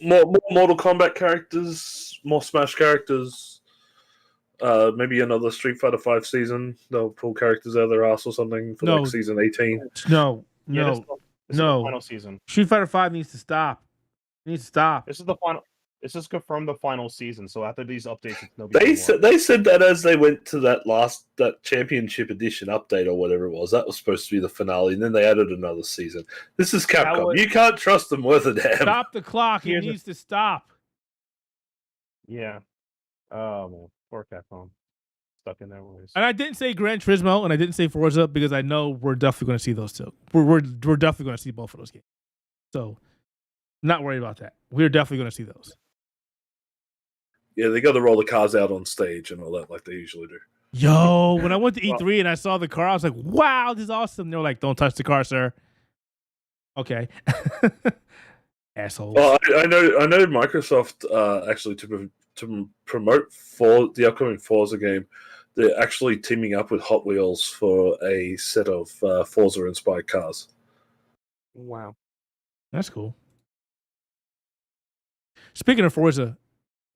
Mortal Kombat characters, more Smash characters. Maybe another Street Fighter 5 season. They'll pull characters out of their ass or something for like season 18. No. This is the final season. Street Fighter 5 needs to stop. This is the final. This is confirmed the final season. So after these updates, it's no big deal. They said that as they went to that Championship Edition update or whatever it was, that was supposed to be the finale, and then they added another season. This is Capcom. You can't trust them worth a damn. Stop the clock. It needs to stop. Yeah. Oh man, poor Capcom. Stuck in their ways. And I didn't say Gran Turismo and I didn't say Forza because I know we're definitely going to see those two. We're definitely going to see both of those games. So, not worried about that. We're definitely going to see those. Yeah, they got to roll the cars out on stage and all that like they usually do. Yo, when I went to E3 and I saw the car, I was like, wow, this is awesome. They were like, don't touch the car, sir. Okay. Assholes. Well, I know Microsoft actually to promote for the upcoming Forza game, they're actually teaming up with Hot Wheels for a set of Forza-inspired cars. Wow. That's cool. Speaking of Forza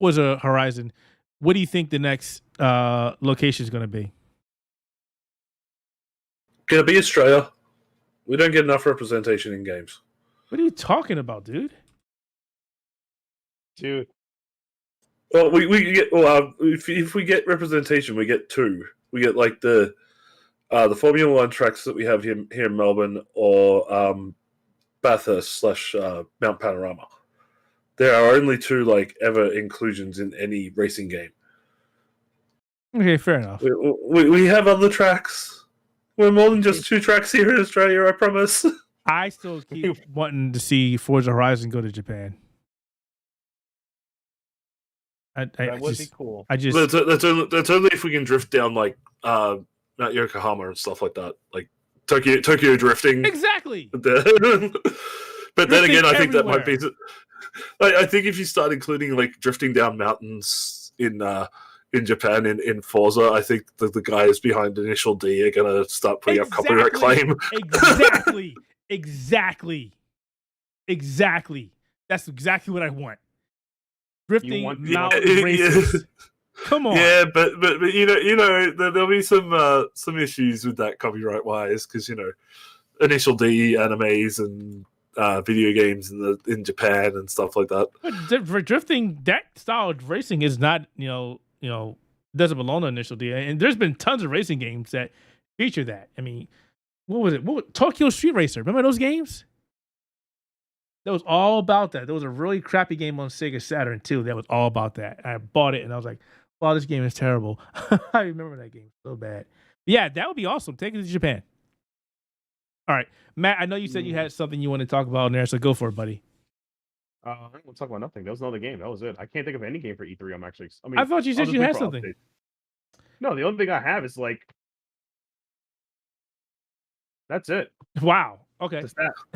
Horizon, what do you think the next location is going to be? Going to be Australia. We don't get enough representation in games. What are you talking about, dude? Dude. Well, we get if we get representation, we get two. We get like the Formula One tracks that we have here in Melbourne, or Bathurst / Mount Panorama. There are only two like ever inclusions in any racing game. Okay, fair enough. We have other tracks. We're more than just two tracks here in Australia, I promise. I still keep wanting to see Forza Horizon go to Japan. That would be cool. That's only if we can drift down like Mount Yokohama and stuff like that, like Tokyo drifting. Exactly. But then again, I think that might be. I think if you start including like drifting down mountains in Japan in Forza, I think that the guys behind Initial D are gonna start putting up copyright claim. Exactly. That's exactly what I want. Drifting mountain races. Yeah. Come on. Yeah, but you know there'll be some issues with that copyright wise because Initial D animes and video games in Japan and stuff like that. But for drifting, that style of racing is not doesn't belong to Initial D. And there's been tons of racing games that feature that. I mean, what was it? Tokyo Street Racer. Remember those games? That was all about that. There was a really crappy game on Sega Saturn too. That was all about that. I bought it and I was like, wow, this game is terrible. I remember that game so bad. But yeah, that would be awesome. Take it to Japan. All right. Matt, I know you said you had something you want to talk about in there, so go for it, buddy. I don't want to talk about nothing. That was another game. That was it. I can't think of any game for E3. I thought you said you had something. Updates. No, the only thing I have is like that's it. Wow. Okay.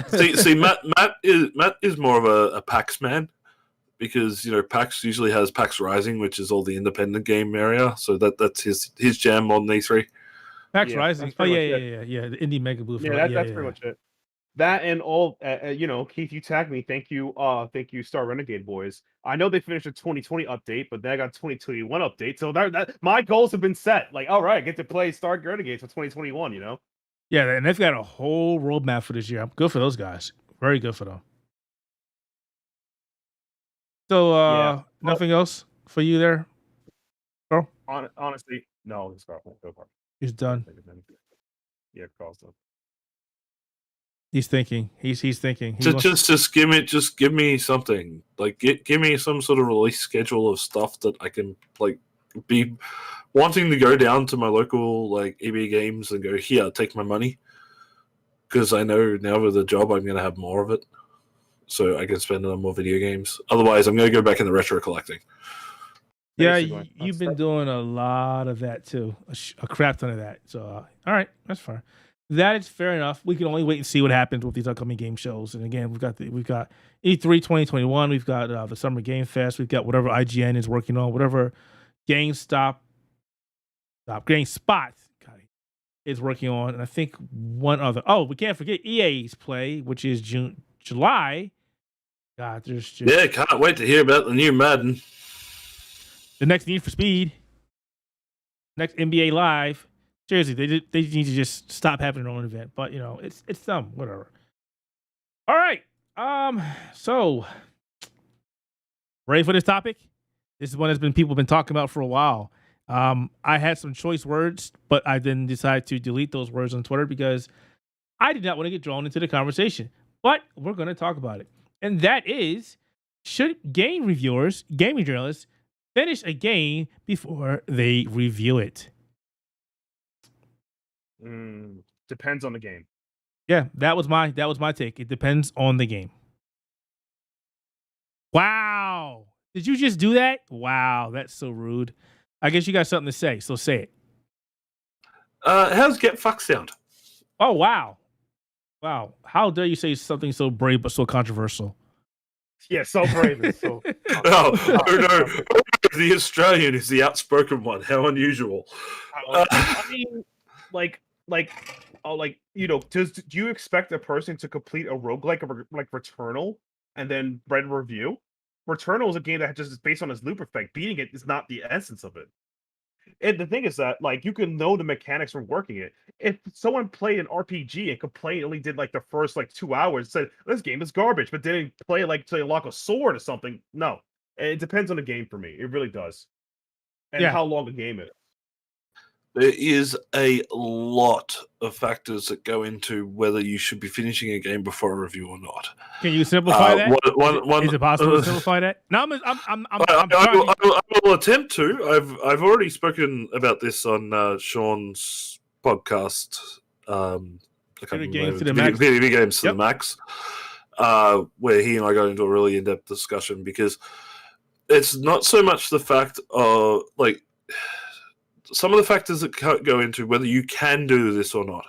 See, Matt is more of a PAX man. because PAX usually has PAX Rising, which is all the independent game area. So that's his jam on E3. PAX Rising. Oh yeah. The Indie Mega Booth. Yeah, that's pretty much it. That and all, Keith, you tagged me. Thank you, Star Renegade boys. I know they finished a 2020 update, but then I got 2021 update. So that my goals have been set. Like, all right, I get to play Star Renegade for 2021. Yeah, and they've got a whole roadmap for this year. I'm good for those guys. Very good for them. So, nothing else for you there, Carl? Honestly, no. Go far. He's done. Yeah, Carl's done. He's thinking. He's thinking. Just give me something. Like give me some sort of release schedule of stuff that I can be wanting to go down to my local EB Games and go, here, take my money, because I know now with the job I'm going to have more of it, so I can spend it on more video games. Otherwise, I'm going to go back in the retro collecting. Yeah, you've been doing a lot of that too, a crap ton of that. So, all right, that's fine. That is fair enough. We can only wait and see what happens with these upcoming game shows. And again, we've got E3 2021. We've got the Summer Game Fest. We've got whatever IGN is working on, whatever GameSpot is working on, and I think one other. Oh, we can't forget EA's Play, which is July. God, there's just can't wait to hear about the new Madden. The next Need for Speed, next NBA Live. Seriously, they need to just stop having their own event. But it's them. Whatever. All right. So ready for this topic? This is one that's people have been talking about for a while. I had some choice words, but I then decided to delete those words on Twitter because I did not want to get drawn into the conversation. But we're going to talk about it, and that is: should gaming journalists, finish a game before they review it? Depends on the game. Yeah, that was my take. It depends on the game. Wow. Did you just do that? Wow, that's so rude. I guess you got something to say, so say it. How's Get Fucked sound? Oh, wow. Wow. How dare you say something so brave but so controversial? Yeah, so brave and so no. The Australian is the outspoken one. How unusual. I mean, do you expect a person to complete a roguelike like Returnal and then write a review? Returnal is a game that just is based on its loop effect. Beating it is not the essence of it. And the thing is that you can know the mechanics from working it. If someone played an RPG and complained only did the first 2 hours, said this game is garbage, but didn't play it to unlock a sword or something. No, it depends on the game for me. It really does, and how long the game is. There is a lot of factors that go into whether you should be finishing a game before a review or not. Can you simplify that? Is it possible to simplify that? No, I will attempt to. I've already spoken about this on Sean's podcast. Video Games to the Max. Video Games to the Max, where he and I got into a really in-depth discussion, because it's not so much the fact of some of the factors that go into whether you can do this or not.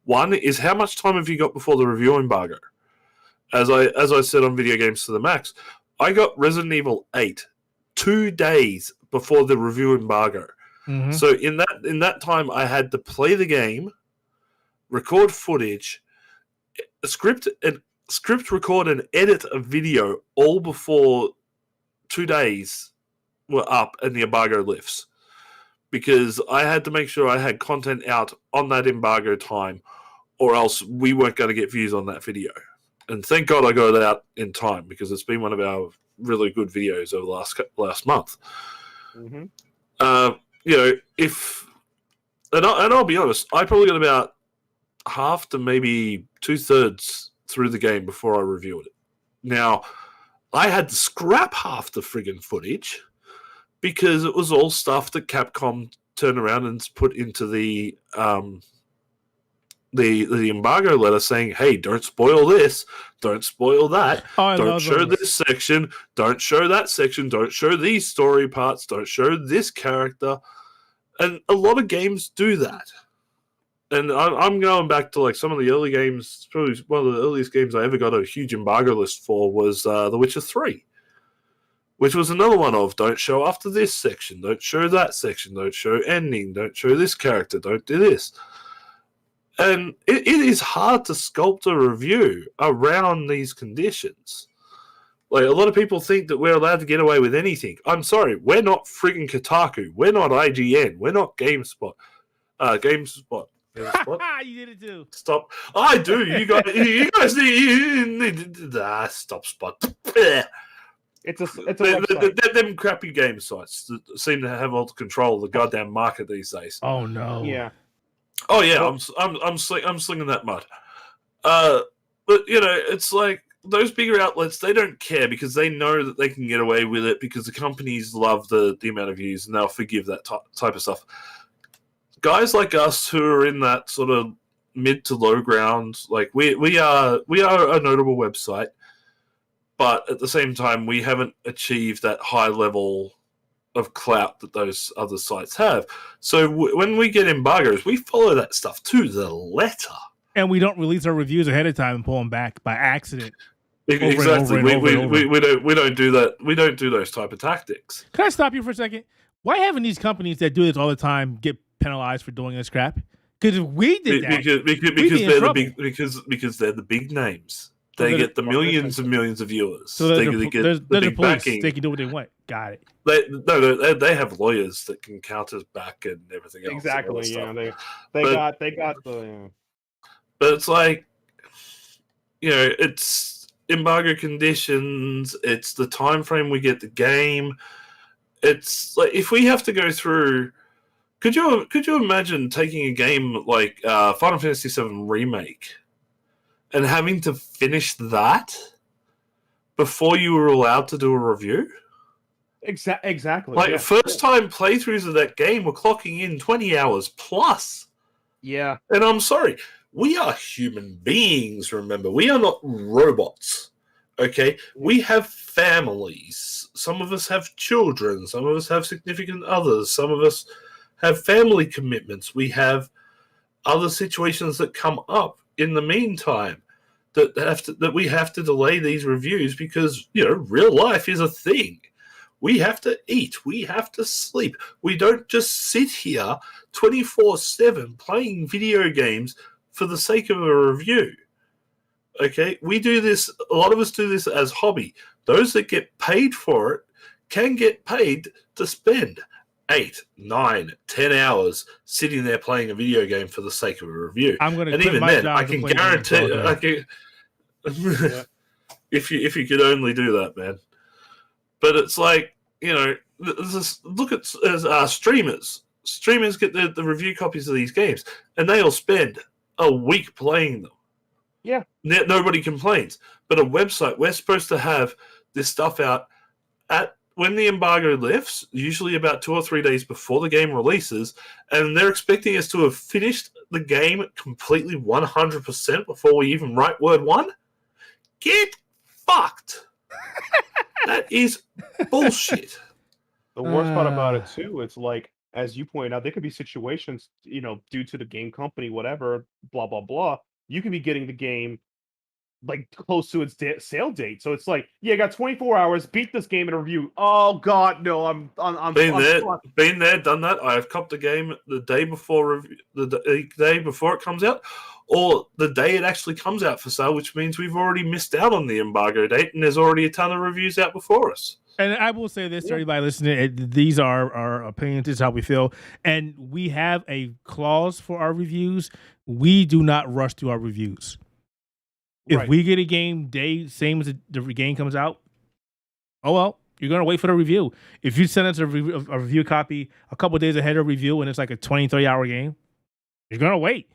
One is, how much time have you got before the review embargo? As I said on Video Games to the Max, I got Resident Evil 8 2 days before the review embargo. Mm-hmm. So in that time, I had to play the game, record footage, script record and edit a video, all before 2 days were up and the embargo lifts. Because I had to make sure I had content out on that embargo time, or else we weren't going to get views on that video. And thank God I got it out in time, because it's been one of our really good videos over the last month. Mm-hmm. I'll be honest, I probably got about half to maybe 2/3 through the game before I reviewed it. Now, I had to scrap half the friggin' footage, because it was all stuff that Capcom turned around and put into the embargo letter, saying, "Hey, don't spoil this, don't spoil that, don't show this section, don't show that section, don't show these story parts, don't show this character." And a lot of games do that. And I'm going back to some of the early games. Probably one of the earliest games I ever got a huge embargo list for was The Witcher 3. which was another one of don't show after this section, don't show that section, don't show ending, don't show this character, don't do this. And it is hard to sculpt a review around these conditions. Like, a lot of people think that we're allowed to get away with anything. I'm sorry, we're not friggin' Kotaku. We're not IGN. We're not GameSpot. GameSpot. You did it too. Stop. I do. You guys need stop Spot. It's a website. Them crappy game sites that seem to have all the control of the goddamn market these days. Oh no. Yeah. Oh yeah, I'm slinging that mud. But it's like those bigger outlets, they don't care because they know that they can get away with it because the companies love the amount of views and they'll forgive that type of stuff. Guys like us who are in that sort of mid to low ground, like we are a notable website, but at the same time we haven't achieved that high level of clout that those other sites have. So when we get embargoes, we follow that stuff to the letter. And we don't release our reviews ahead of time and pull them back by accident. Exactly. We don't do that. We don't do those type of tactics. Can I stop you for a second? Why haven't these companies that do this all the time get penalized for doing this crap? Because if we did that, because they're the big names. They get the millions and millions of viewers. So they get the big backing. They can do what they want. Got it. They have lawyers that can count us back and everything else. Exactly. Yeah. They got the. But it's like, it's embargo conditions. It's the time frame we get the game. It's like if we have to go through. Could you imagine taking a game like Final Fantasy VII Remake and having to finish that before you were allowed to do a review? Exactly. Like, first time playthroughs of that game were clocking in 20 hours plus. Yeah. And I'm sorry. We are human beings, remember. We are not robots, okay? We have families. Some of us have children. Some of us have significant others. Some of us have family commitments. We have other situations that come up in the meantime that we have to delay these reviews because, real life is a thing. We have to eat. We have to sleep. We don't just sit here 24/7 playing video games for the sake of a review. Okay? We do this, a lot of us do this as hobby. Those that get paid for it can get paid to spend 8, 9, 10 hours sitting there playing a video game for the sake of a review. I'm going to and even then, I can guarantee if you could only do that, man. But it's like, look at streamers. Streamers get the review copies of these games, and they'll spend a week playing them. Yeah. Nobody complains. But a website, we're supposed to have this stuff out when the embargo lifts, usually about 2 or 3 days before the game releases, and they're expecting us to have finished the game completely 100% before we even write word one. Get fucked. That is bullshit. The worst part about it too, it's like, as you pointed out, there could be situations, due to the game company, whatever, blah blah blah. You could be getting the game like close to its sale date, so it's like, I got 24 hours, beat this game in a review. Oh God, no! I'm been there, done that. I have copped the game the day before the day before it comes out, or the day it actually comes out for sale, which means we've already missed out on the embargo date, and there's already a ton of reviews out before us. And I will say this to everybody listening: these are our opinions. This is how we feel, and we have a clause for our reviews. We do not rush through our reviews. If we get a game day, same as the game comes out, oh well, you're going to wait for the review. If you send us a review copy a couple of days ahead of review and it's like a 20, 30-hour game, you're going to wait.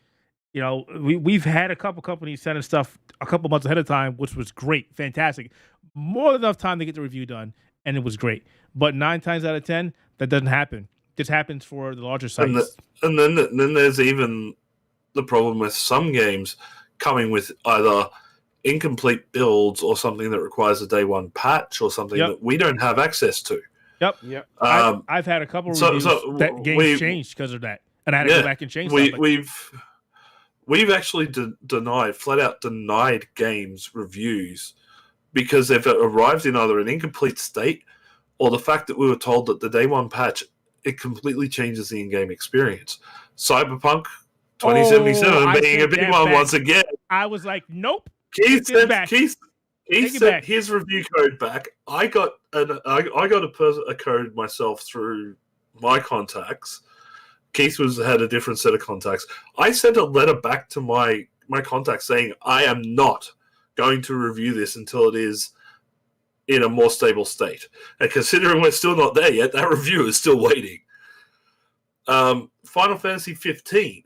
We've had a couple companies sending stuff a couple months ahead of time, which was great, fantastic. More than enough time to get the review done, and it was great. But 9 times out of 10, that doesn't happen. It just happens for the larger sites. And then there's even the problem with some games coming with either incomplete builds or something that requires a day one patch or something that we don't have access to. Yep. I've had a couple of reviews that games changed because of that, and I had to go back and change stuff. We've actually flat out denied games reviews because they've arrived in either an incomplete state or the fact that we were told that the day one patch, it completely changes the in-game experience. Cyberpunk 2077 being a big one once again. I was like, nope. Keith sent his review code back. I got a code myself through my contacts. Keith had a different set of contacts. I sent a letter back to my contacts saying I am not going to review this until it is in a more stable state. And considering we're still not there yet, that review is still waiting. Final Fantasy 15.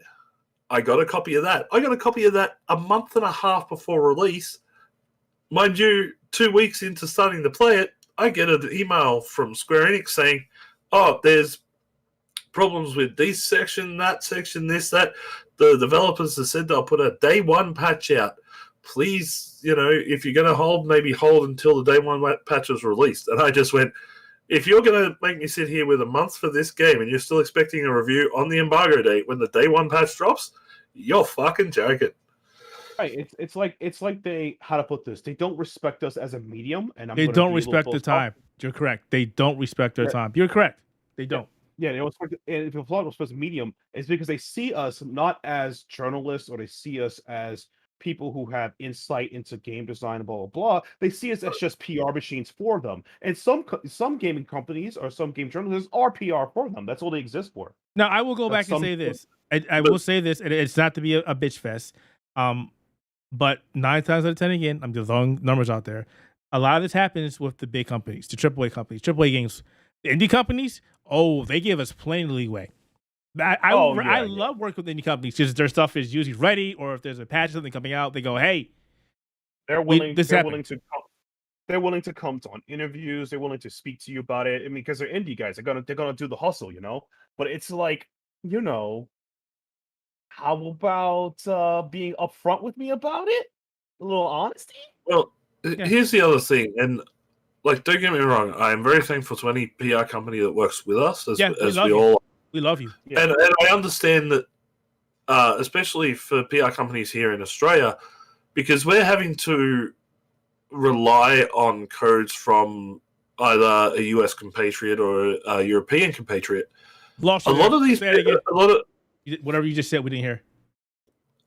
I got a copy of that. I got a copy of that a month and a half before release. Mind you, 2 weeks into starting to play it, I get an email from Square Enix saying, oh, there's problems with this section, that section, this, that. The developers have said they'll put a day one patch out. Please, if you're going to hold, maybe hold until the day one patch is released. And I just went, if you're going to make me sit here with a month for this game and you're still expecting a review on the embargo date when the day one patch drops, you're fucking joking. Right. It's like they, how to put this, they don't respect us as a medium. And they don't respect the time. You're correct. They don't respect their time. You're correct. They don't. Yeah, they don't respect, and if a vlog was supposed to medium, it's because they see us not as journalists or they see us as people who have insight into game design, blah, blah, blah. They see us as just PR machines for them. And some gaming companies or some game journalists are PR for them. That's all they exist for. Now, I will go back and say this. I will say this, and it's not to be a bitch fest, but 9 times out of 10, again, I'm just throwing numbers out there. A lot of this happens with the big companies, the AAA companies, AAA games. The indie companies, they give us plenty of leeway. I love working with indie companies because their stuff is usually ready, or if there's a patch or something coming out, they go, "Hey, they're willing to come on interviews. They're willing to speak to you about it. I mean, because they're indie guys, they're gonna do the hustle, But it's like, how about being upfront with me about it? A little honesty. Well, here's the other thing, and. Like, don't get me wrong, I am very thankful to any PR company that works with us, as we all. We love you. Yeah. And I understand that, especially for PR companies here in Australia, because we're having to rely on codes from either a US compatriot or a European compatriot. Whatever you just said, we didn't hear.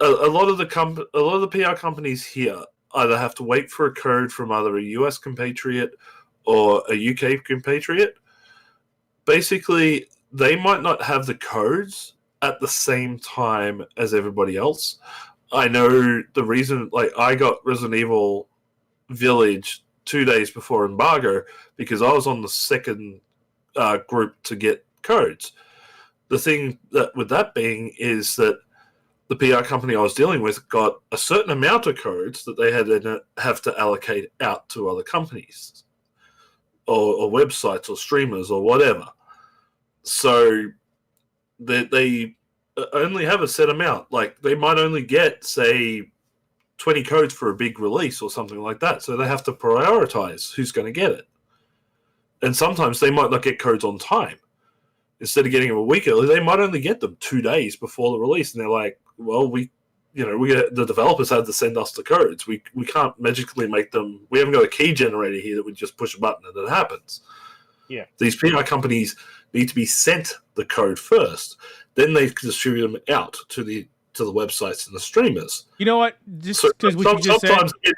A lot of the PR companies here either have to wait for a code from either a US compatriot or a UK compatriot. Basically, they might not have the codes at the same time as everybody else. I know the reason, like, I got Resident Evil Village 2 days before embargo because I was on the second group to get codes. The thing that with that being is that the PR company I was dealing with got a certain amount of codes that they have to allocate out to other companies or websites or streamers or whatever. So they only have a set amount. Like, they might only get, say, 20 codes for a big release or something like that. So they have to prioritize who's going to get it. And sometimes they might not get codes on time. Instead of getting them a week early, they might only get them 2 days before the release. And they're like, well, the developers had to send us the codes. We can't magically make them. We haven't got a key generator here that we just push a button and it happens. Yeah. These PR companies need to be sent the code first. Then they distribute them out to the websites and the streamers. You know what? Just because you just sometimes said,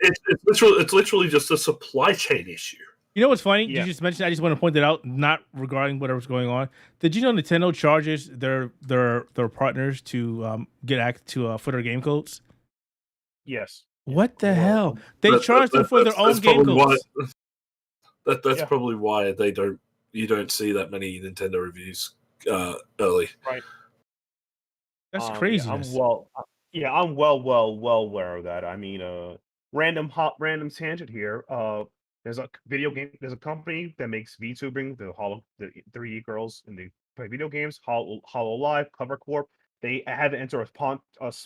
it's literally just a supply chain issue. You know what's funny? Yeah. You just mentioned. I just want to point that out, not regarding whatever's going on. Did you know Nintendo charges their partners to get access to footer game codes? Yes. What the hell? They charge them for their own game codes. That's probably why you don't see that many Nintendo reviews early. Right. That's crazy. I'm well aware of that. I mean, random tangent here. There's a company that makes VTubing, the 3D girls, and they play video games, Hololive, Cover Corp. They had to enter a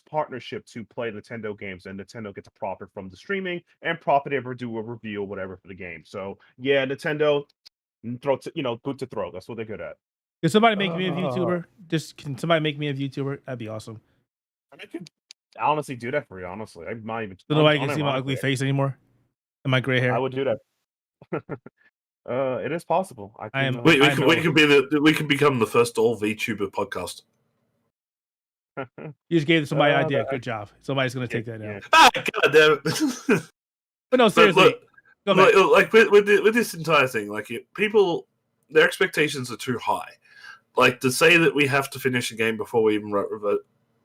partnership to play Nintendo games, and Nintendo gets a profit from the streaming and profit ever do a review or whatever for the game. So yeah, Nintendo good to throw. That's what they're good at. Can somebody make me a VTuber? Can somebody make me a VTuber? That'd be awesome. I could honestly do that for you. Honestly, I might even. So nobody can see my ugly face anymore and my gray hair. I would do that. It is possible. I I am- can. We can become the first all VTuber podcast. You just gave somebody an idea. that- Good job. Somebody's going to take that yeah. out. Ah, god damn it! But no, seriously. look, Go back. like with this entire thing, like people, their expectations are too high. Like to say that we have to finish a game before we even wrote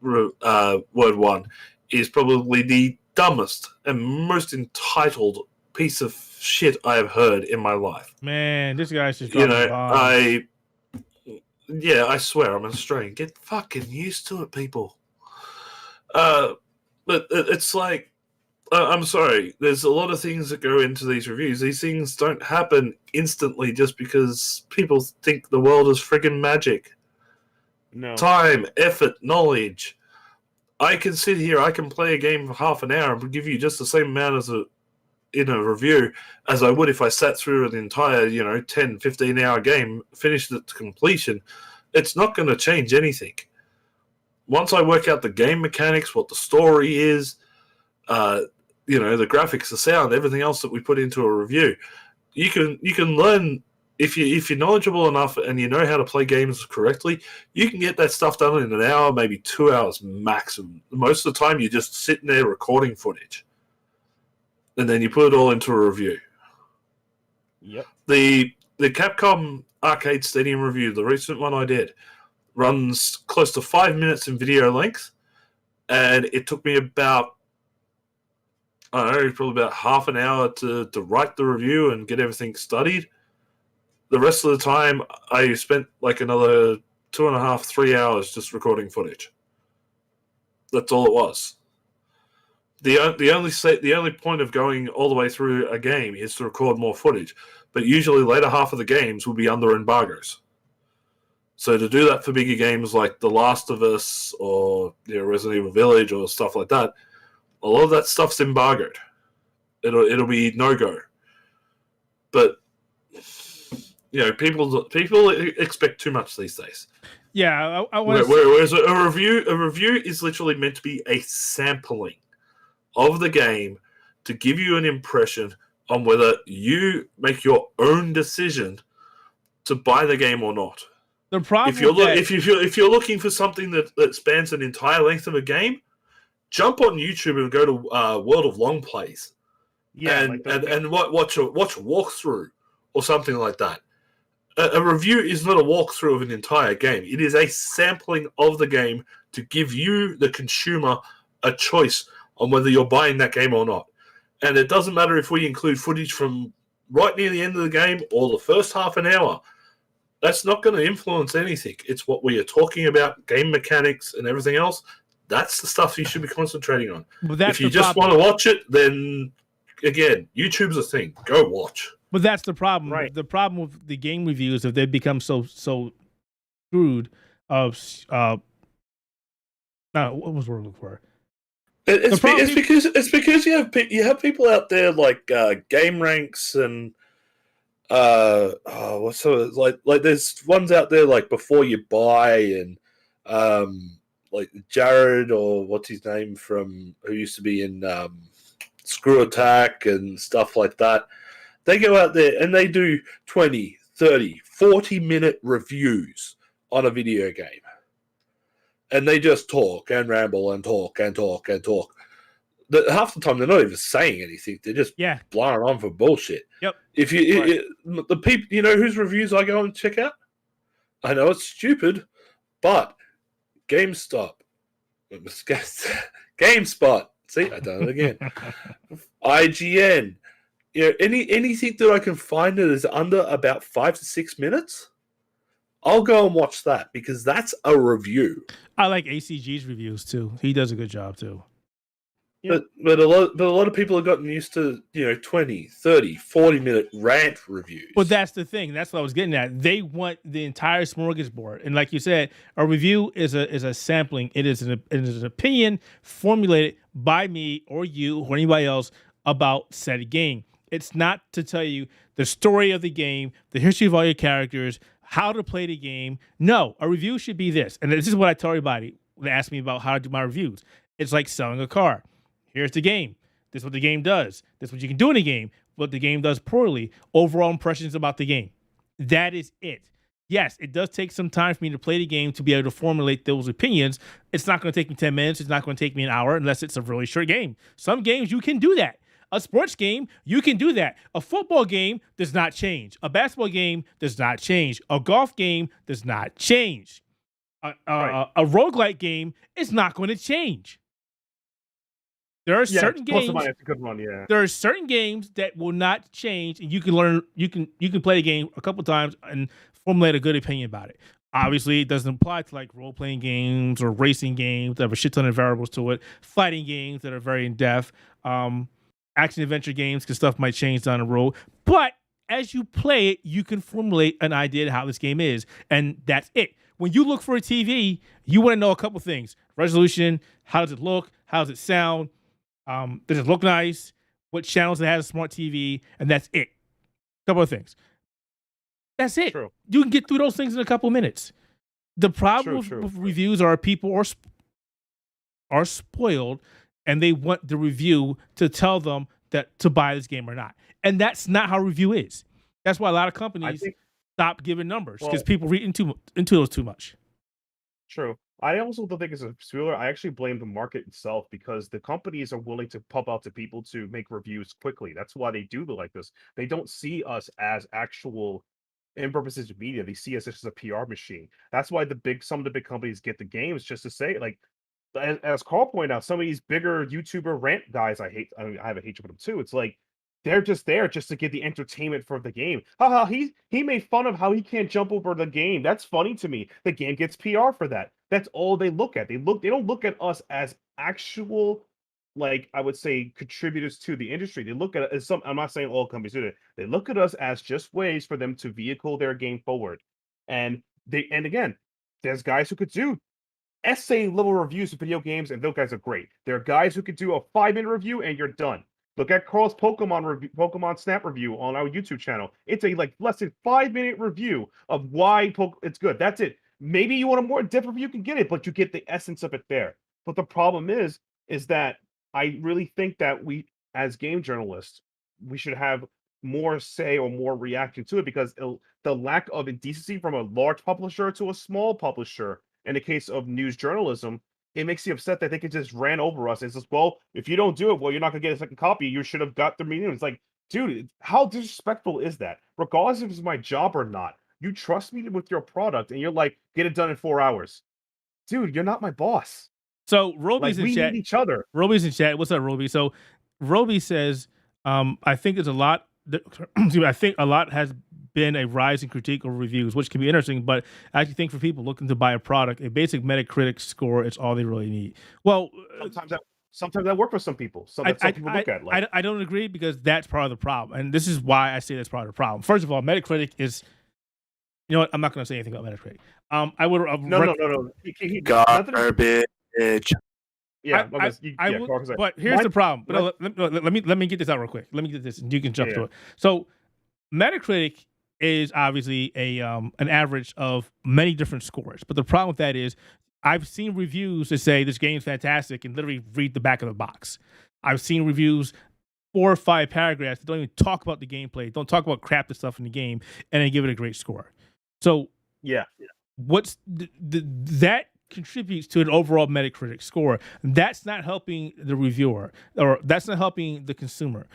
word one is probably the dumbest and most entitled piece of shit I have heard in my life. Man, this guy's just You dropping know, bombs. I swear I'm Australian. Get fucking used to it, people. But it's like, I'm sorry. There's a lot of things that go into these reviews. These things don't happen instantly just because people think the world is friggin' magic. No. Time, effort, knowledge. I can sit here, I can play a game for half an hour and give you just the same amount in a review as I would if I sat through an entire, 10, 15-hour game, finished it to completion. It's not going to change anything. Once I work out the game mechanics, what the story is, the graphics, the sound, everything else that we put into a review, you can learn. If you're knowledgeable enough and you know how to play games correctly, you can get that stuff done in an hour, maybe 2 hours maximum. Most of the time, you're just sitting there recording footage, and then you put it all into a review. Yep. The Capcom Arcade Stadium review, the recent one I did, runs close to 5 minutes in video length, and it took me about, I don't know, probably about half an hour to write the review and get everything studied. The rest of the time, I spent like another 2.5, 3 hours just recording footage. That's all it was. The only point of going all the way through a game is to record more footage, but usually later half of the games will be under embargoes. So to do that for bigger games like The Last of Us or Resident Evil Village or stuff like that, a lot of that stuff's embargoed. It'll be no go. But people expect too much these days. Yeah, I want to. Whereas a review is literally meant to be a sampling of the game to give you an impression on whether you make your own decision to buy the game or not. The problem if you're looking for something that spans an entire length of a game, jump on YouTube and go to World of Long Plays, and watch a walkthrough or something like that. A review is not a walkthrough of an entire game. It is a sampling of the game to give you, the consumer, a choice on whether you're buying that game or not. And it doesn't matter if we include footage from right near the end of the game or the first half an hour. That's not going to influence anything. It's what we are talking about, game mechanics and everything else. That's the stuff you should be concentrating on. If you just want to watch it, then, again, YouTube's a thing. Go watch. But that's the problem. Right. The problem with the game reviews, if they've become so screwed of what was the word I'm looking for? It's because you have people out there like Game Ranks and there's ones out there like Before You Buy and like Jared, or what's his name, from who used to be in Screw Attack and stuff like that. They go out there and they do 20, 30, 40-minute reviews on a video game. And they just talk and ramble and talk and talk and talk. Half the time, they're not even saying anything. They're just blaring on for bullshit. Yep. The people, whose reviews I go and check out? I know it's stupid, but GameSpot. See, I done it again. IGN. Anything that I can find that is under about 5 to 6 minutes, I'll go and watch that because that's a review. I like ACG's reviews too. He does a good job too. But a lot of people have gotten used to 20, 30, 40-minute rant reviews. Well, that's the thing. That's what I was getting at. They want the entire smorgasbord, and like you said, a review is a sampling. It is an opinion formulated by me or you or anybody else about said game. It's not to tell you the story of the game, the history of all your characters, how to play the game. No, a review should be this. And this is what I tell everybody when they ask me about how to do my reviews. It's like selling a car. Here's the game. This is what the game does. This is what you can do in the game. what the game does poorly, overall impressions about the game. That is it. Yes, it does take some time for me to play the game to be able to formulate those opinions. It's not going to take me 10 minutes. It's not going to take me an hour unless it's a really short game. Some games you can do that. A sports game, you can do that. A football game does not change. A basketball game does not change. A golf game does not change. A roguelike game is not going to change. There are certain games. That's a good one, yeah. There are certain games that will not change, and you can learn. You can play the game a couple times and formulate a good opinion about it. Obviously, it doesn't apply to like role playing games or racing games that have a shit ton of variables to it. Fighting games that are very in depth. Action adventure games, because stuff might change down the road. But as you play it, you can formulate an idea of how this game is, and that's it. When you look for a TV, you want to know a couple things: resolution, how does it look, how does it sound. Does it look nice? What channels it has a smart TV? And that's it. Couple of things. That's it. True. You can get through those things in a couple of minutes. The problem with reviews are people are spoiled, and they want the review to tell them that to buy this game or not. And that's not how review is. That's why a lot of companies stop giving numbers, because people read into those too much. True. I also don't think it's a spoiler. I actually blame the market itself, because the companies are willing to pump out to people to make reviews quickly. That's why they do like this. They don't see us as actual in-purposes of media. They see us as a PR machine. That's why some of the big companies get the games, just to say, like, as Carl pointed out, some of these bigger YouTuber rant guys, I have a hatred for them too. It's like they're just there just to get the entertainment for the game. Haha, he made fun of how he can't jump over the game. That's funny to me. The game gets PR for that. That's all they look at. They don't look at us as actual, like, I would say, contributors to the industry. They look at it as I'm not saying all companies do it. They look at us as just ways for them to vehicle their game forward. And again, there's guys who could do essay level reviews of video games, and those guys are great. There are guys who could do a 5-minute review and you're done. Look at Carl's Pokemon Snap review on our YouTube channel. It's a less than 5-minute review of why it's good. That's it. Maybe you want a more in-depth review, you can get it, but you get the essence of it there. But the problem is that I really think that we, as game journalists, we should have more say or more reaction to it, because the lack of indecency from a large publisher to a small publisher, in the case of news journalism, it makes you upset that they could just ran over us and says, well, if you don't do it, well, you're not going to get a second copy. You should have got the review. It's like, dude, how disrespectful is that? Regardless if it's my job or not, you trust me with your product and you're like, get it done in 4 hours. Dude, you're not my boss. So Roby's in we chat. Need each other. Roby's in chat. What's up, Roby? So Roby says, I think there's a lot. I think a lot has been a rise in critique of reviews, which can be interesting, but I actually think for people looking to buy a product, a basic Metacritic score is all they really need. Well, sometimes that works for some people. So that's what people look at. I don't agree, because that's part of the problem, and this is why I say that's part of the problem. First of all, Metacritic is, you know what? I'm not going to say anything about Metacritic. I would no. Garbage. Yeah, but here's the problem. But let me get this out real quick. Let me get this, and you can jump to it. So, Metacritic is obviously an average of many different scores. But the problem with that is, I've seen reviews that say this game's fantastic and literally read the back of the box. I've seen reviews 4 or 5 paragraphs that don't even talk about the gameplay, don't talk about crap the stuff in the game, and they give it a great score. So what's that contributes to an overall Metacritic score. That's not helping the reviewer, or that's not helping the consumer.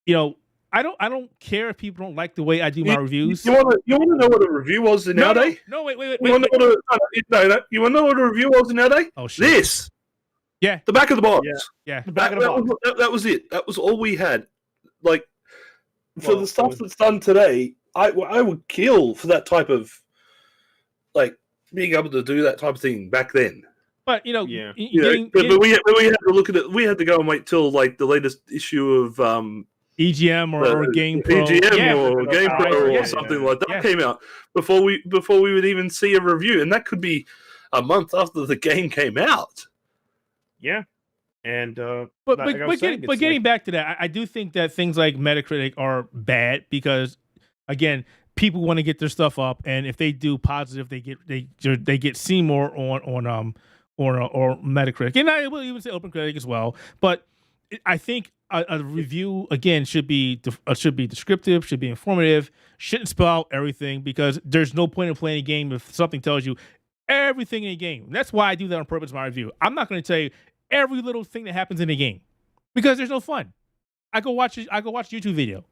You know, I don't care if people don't like the way I do my reviews. You want to know what a review was nowadays? No, wait. You want to know what a review was nowadays? Oh shit. This. Yeah. The back of the box. Yeah. The back of the box. That was it. That was all we had. Like, for the stuff that's done today, I would kill for that type of, like, being able to do that type of thing back then. But but we had to look at it. We had to go and wait till like the latest issue of EGM or Game Pro, or Game Pro or something like that came out before we would even see a review, and that could be a month after the game came out. Yeah, and getting back to that, I do think that things like Metacritic are bad, because again, people want to get their stuff up, and if they do positive, they get seen more on Metacritic, and I will even say OpenCritic as well. But I think a review again should be descriptive, should be informative, shouldn't spell out everything because there's no point in playing a game if something tells you everything in a game. And that's why I do that on purpose in my review. I'm not going to tell you every little thing that happens in a game because there's no fun. I go watch a YouTube video.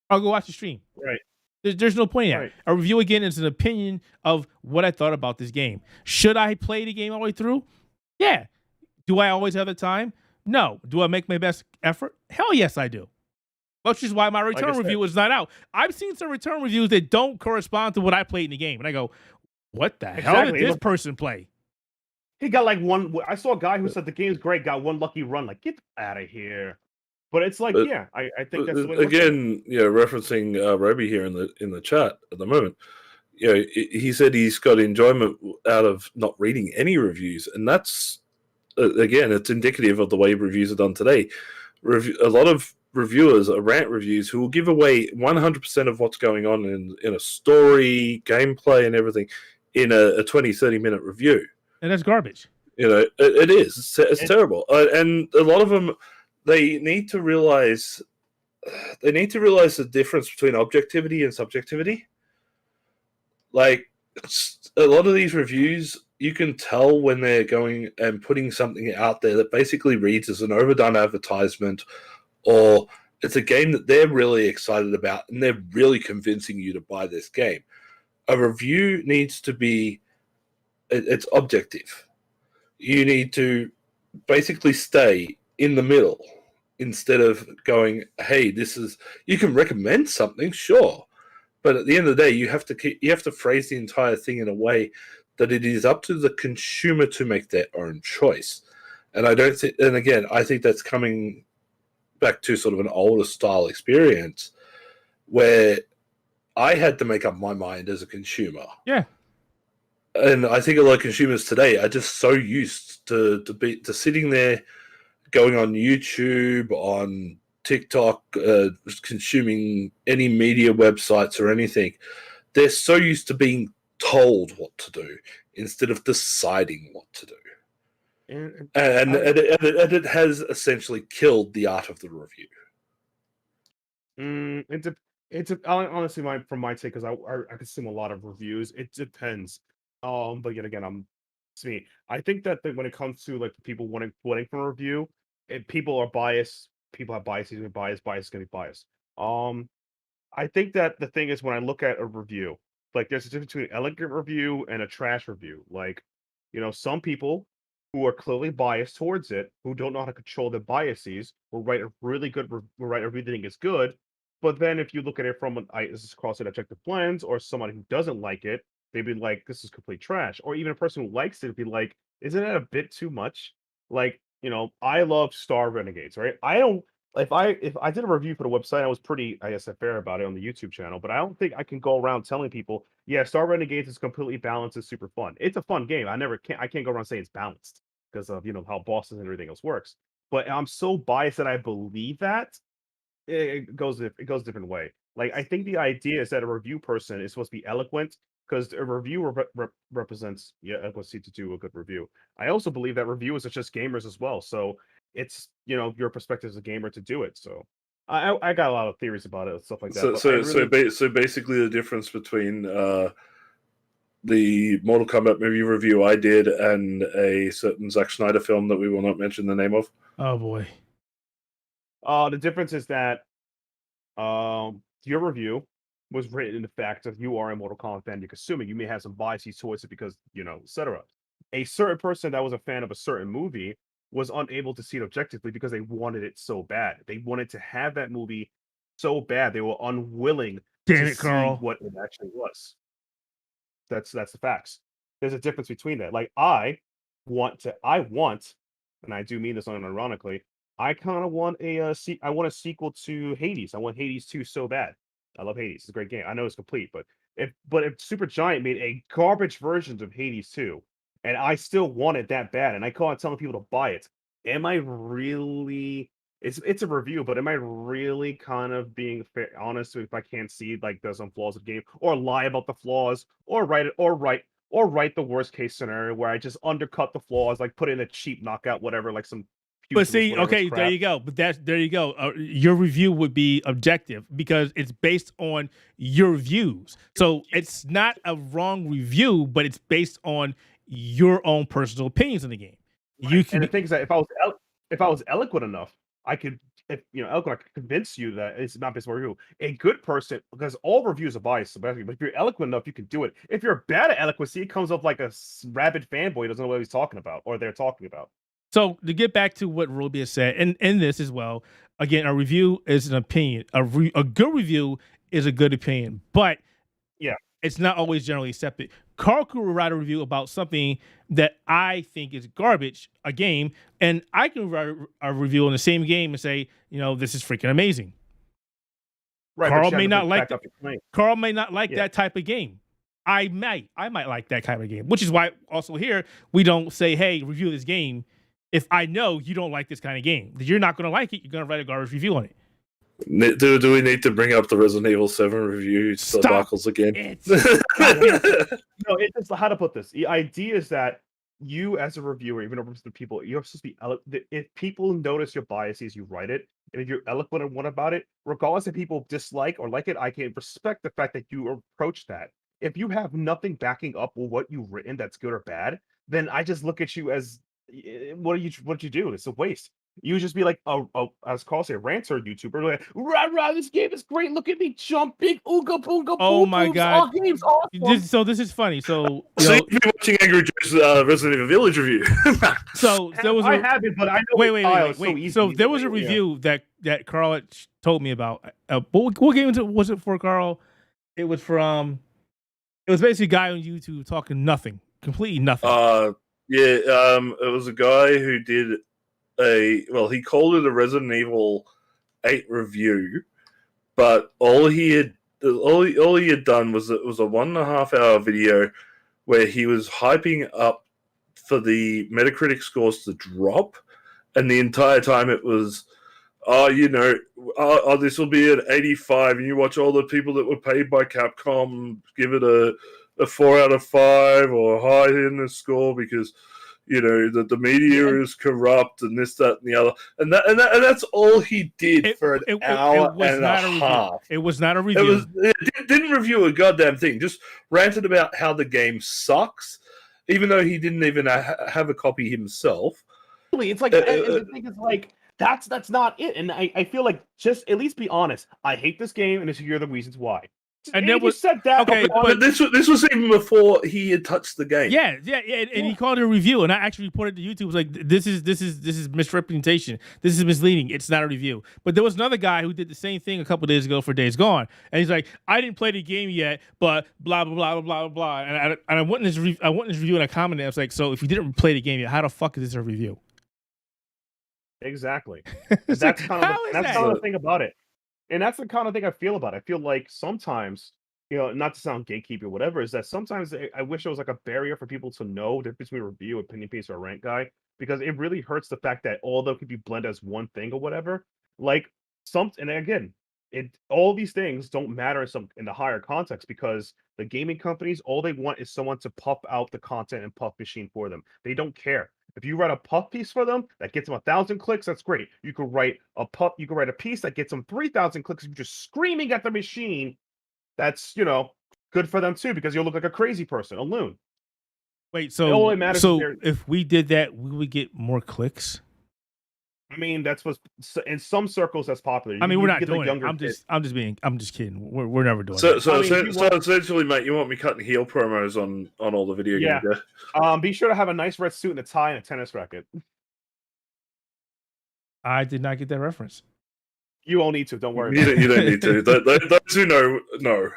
I'll go watch the stream. Right. There's no point in that. Right. A review again is an opinion of what I thought about this game. Should I play the game all the way through? Yeah. Do I always have the time? No. Do I make my best effort? Hell yes, I do. Which is why my return review is not out. I've seen some return reviews that don't correspond to what I played in the game. And I go, what the hell did this person play? He got like one. I saw a guy who said the game's great, got one lucky run. Like, get out of here. But it's like, I think that's the way again, referencing Roby here in the chat at the moment. He said he's got enjoyment out of not reading any reviews, and that's again, it's indicative of the way reviews are done today. A lot of reviewers are rant reviews who will give away 100% of what's going on in a story, gameplay, and everything in a 20-30 minute review, and that's garbage. It is. It's terrible, and a lot of them. They need to realize the difference between objectivity and subjectivity. Like, a lot of these reviews, you can tell when they're going and putting something out there that basically reads as an overdone advertisement, or it's a game that they're really excited about and they're really convincing you to buy this game. A review needs to be, it's objective. You need to basically stay in the middle instead of going, hey, you can recommend something, sure, but at the end of the day, you have to phrase the entire thing in a way that it is up to the consumer to make their own choice. And I think that's coming back to sort of an older style experience where I had to make up my mind as a consumer. Yeah. And I think a lot of consumers today are just so used to sitting there, going on YouTube, on TikTok, consuming any media websites or anything. They're so used to being told what to do instead of deciding what to do. And it has essentially killed the art of the review. Honestly, from my take, because I consume a lot of reviews, it depends. But again, it's me. I think that when it comes to like people wanting from a review, people are biased. People have biases. Bias is going to be biased. I think that the thing is when I look at a review, like there's a difference between an elegant review and a trash review. Like, some people who are clearly biased towards it, who don't know how to control their biases, will write a really write everything is good. But then if you look at it from this is cross an objective lens, or somebody who doesn't like it, they'd be like, this is complete trash. Or even a person who likes it would be like, isn't that a bit too much? Like, I love Star Renegades, right? If I did a review for the website, I was pretty, I guess, fair about it on the YouTube channel, but I don't think I can go around telling people, yeah, Star Renegades is completely balanced, it's super fun. It's a fun game. I can't go around saying it's balanced because of, how bosses and everything else works. But I'm so biased that I believe that it goes a different way. Like, I think the idea is that a review person is supposed to be eloquent, because a review represents eloquency to do a good review. I also believe that reviewers are just gamers as well, so it's your perspective as a gamer to do it. So I got a lot of theories about it and stuff like that. So basically, the difference between the Mortal Kombat movie review I did and a certain Zack Snyder film that we will not mention the name of. Oh boy. The difference is that your review was written in the fact that you are a Mortal Kombat fan. You're consuming. You may have some biases towards it because, etc. A certain person that was a fan of a certain movie was unable to see it objectively because they wanted it so bad. They wanted to have that movie so bad. They were unwilling to see what it actually was. That's the facts. There's a difference between that. Like, I want, and I do mean this unironically, I kind of want a sequel to Hades. I want Hades 2 so bad. I love Hades. It's a great game. I know it's complete, but if Supergiant made a garbage version of Hades 2, and I still want it that bad, and I call on telling people to buy it, am I really? It's a review, but am I really kind of being honest if I can't see like there's some flaws in the game, or lie about the flaws, or write the worst case scenario where I just undercut the flaws, like put in a cheap knockout, whatever, like some But see, okay, there you go. But there you go. Your review would be objective because it's based on your views. So it's not a wrong review, but it's based on your own personal opinions on the game. Right. You can. And the thing is that if I was eloquent enough, I could. If eloquent, I could convince you that it's not based on review. A good person, because all reviews are biased, but if you're eloquent enough, you can do it. If you're bad at eloquency, it comes off like a rabid fanboy who doesn't know what he's talking about or they're talking about. So to get back to what Robia said, and in this as well, again, a review is an opinion. A good review is a good opinion, but yeah, it's not always generally accepted. Carl could write a review about something that I think is garbage, a game, and I can write a review on the same game and say, this is freaking amazing. Right, Carl may not like that. Carl may not like that type of game. I might like that type of game, which is why also here we don't say, hey, review this game. If I know you don't like this kind of game, that you're not going to like it, you're going to write a garbage review on it. Do we need to bring up the Resident Evil 7 review debacles again? No, it's just how to put this. The idea is that you, as a reviewer, even over the people, you're supposed to be if people notice your biases, you write it, and if you're eloquent and one about it, regardless if people dislike or like it, I can respect the fact that you approach that. If you have nothing backing up what you've written that's good or bad, then I just look at you as what you do? It's a waste. You just be like, as Carl said, ranter YouTuber, like, rah, this game is great. Look at me jumping, ooga booga. Oh my god, our game's awesome. So this is funny. So you've been watching Angry Joe's Resident Evil Village review. So there was I haven't, but I know. Wait. So there was a review that Carl told me about. What game was it for, Carl? It was from. It was basically a guy on YouTube talking nothing, completely nothing. It was a guy who did he called it a Resident Evil 8 review, but all he had done was it was a 1.5 hour video where he was hyping up for the Metacritic scores to drop, and the entire time it was, this will be an 85, and you watch all the people that were paid by Capcom give it a 4 out of 5 or high in the score because the media is corrupt and this, that, and the other, and that's all he did for an hour and a half. It was not a review. It didn't review a goddamn thing. Just ranted about how the game sucks, even though he didn't even have a copy himself. It's like, and the thing is, like, that's not it. And I feel like, just at least be honest. I hate this game, and here are the reasons why. And then was said that. Okay, but this was even before he had touched the game. Yeah. And he called it a review, and I actually reported to YouTube. It was like, this is misrepresentation. This is misleading. It's not a review. But there was another guy who did the same thing a couple days ago for Days Gone, and he's like, I didn't play the game yet, but blah blah blah blah blah blah. And I went in his review and I commented. I was like, so if you didn't play the game yet, how the fuck is this a review? Exactly. That's kind of the thing about it. And that's the kind of thing I feel about it. I feel like sometimes, not to sound gatekeeper or whatever, is that sometimes I wish there was like a barrier for people to know the difference between a review, opinion piece, or a rank guy, because it really hurts the fact that although it could be blended as one thing or whatever, like and again, all these things don't matter in the higher context, because the gaming companies, all they want is someone to puff out the content and puff machine for them. They don't care. If you write a puff piece for them that gets them 1,000 clicks, that's great. You could write a piece that gets them 3,000 clicks. You're just screaming at the machine. That's good for them too, because you'll look like a crazy person, a loon. Wait, so if we did that, we would get more clicks? I mean, that's what's in some circles that's popular. I mean, we're not doing it. I'm just kidding. We're never doing it. So essentially, mate, you want me cutting heel promos on all the video games? Yeah. Be sure to have a nice red suit and a tie and a tennis racket. I did not get that reference. You won't need to. Don't worry. You don't need to. Those who know, no.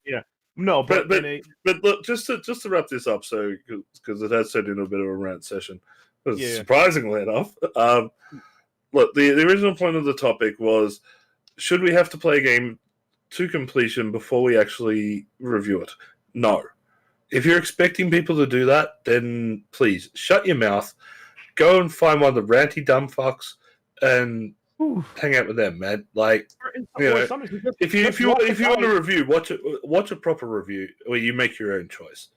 Yeah. No, but look, just to wrap this up, so because it has turned into a bit of a rant session. Surprisingly enough, look, the original point of the topic was, should we have to play a game to completion before we actually review it? No. If you're expecting people to do that, then please shut your mouth, go and find one of the ranty dumb fucks and hang out with them, man. Like, if you want to review, watch a proper review where you make your own choice.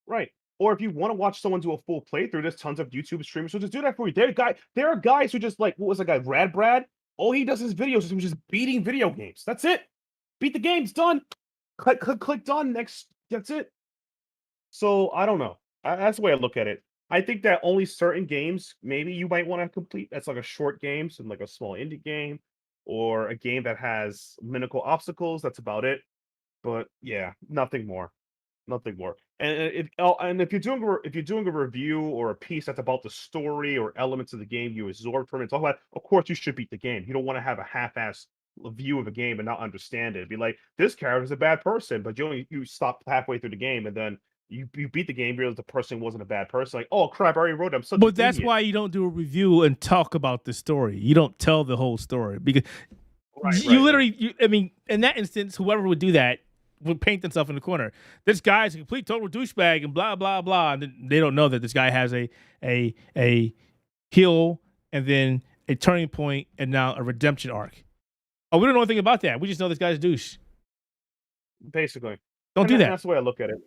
Right. Or if you want to watch someone do a full playthrough, there's tons of YouTube streamers who just do that for you. There are guys who just like, what was the guy, Rad Brad? All he does is videos of him just beating video games. That's it. Beat the games, done. Click done. Next, that's it. So I don't know. That's the way I look at it. I think that only certain games maybe you might want to complete. That's like a short game, so like a small indie game, or a game that has minimal obstacles. That's about it. But yeah, nothing more. Nothing more. And if you're doing a review or a piece that's about the story or elements of the game you absorb from it, talk about, of course you should beat the game. You don't want to have a half-ass view of a game and not understand it. Be like, this character's a bad person, but you stop halfway through the game and then you beat the game, realize the person wasn't a bad person. Like, oh crap, I already wrote it. I'm such But an that's idiot. why you don't do a review and talk about the story. You don't tell the whole story because you literally. I mean, in that instance, whoever would do that would paint themselves in the corner. This guy's a complete total douchebag and blah blah blah. And then they don't know that this guy has a heel and then a turning point and now a redemption arc. Oh, we don't know anything about that. We just know this guy's a douche. Basically. Don't do that. That's the way I look at it.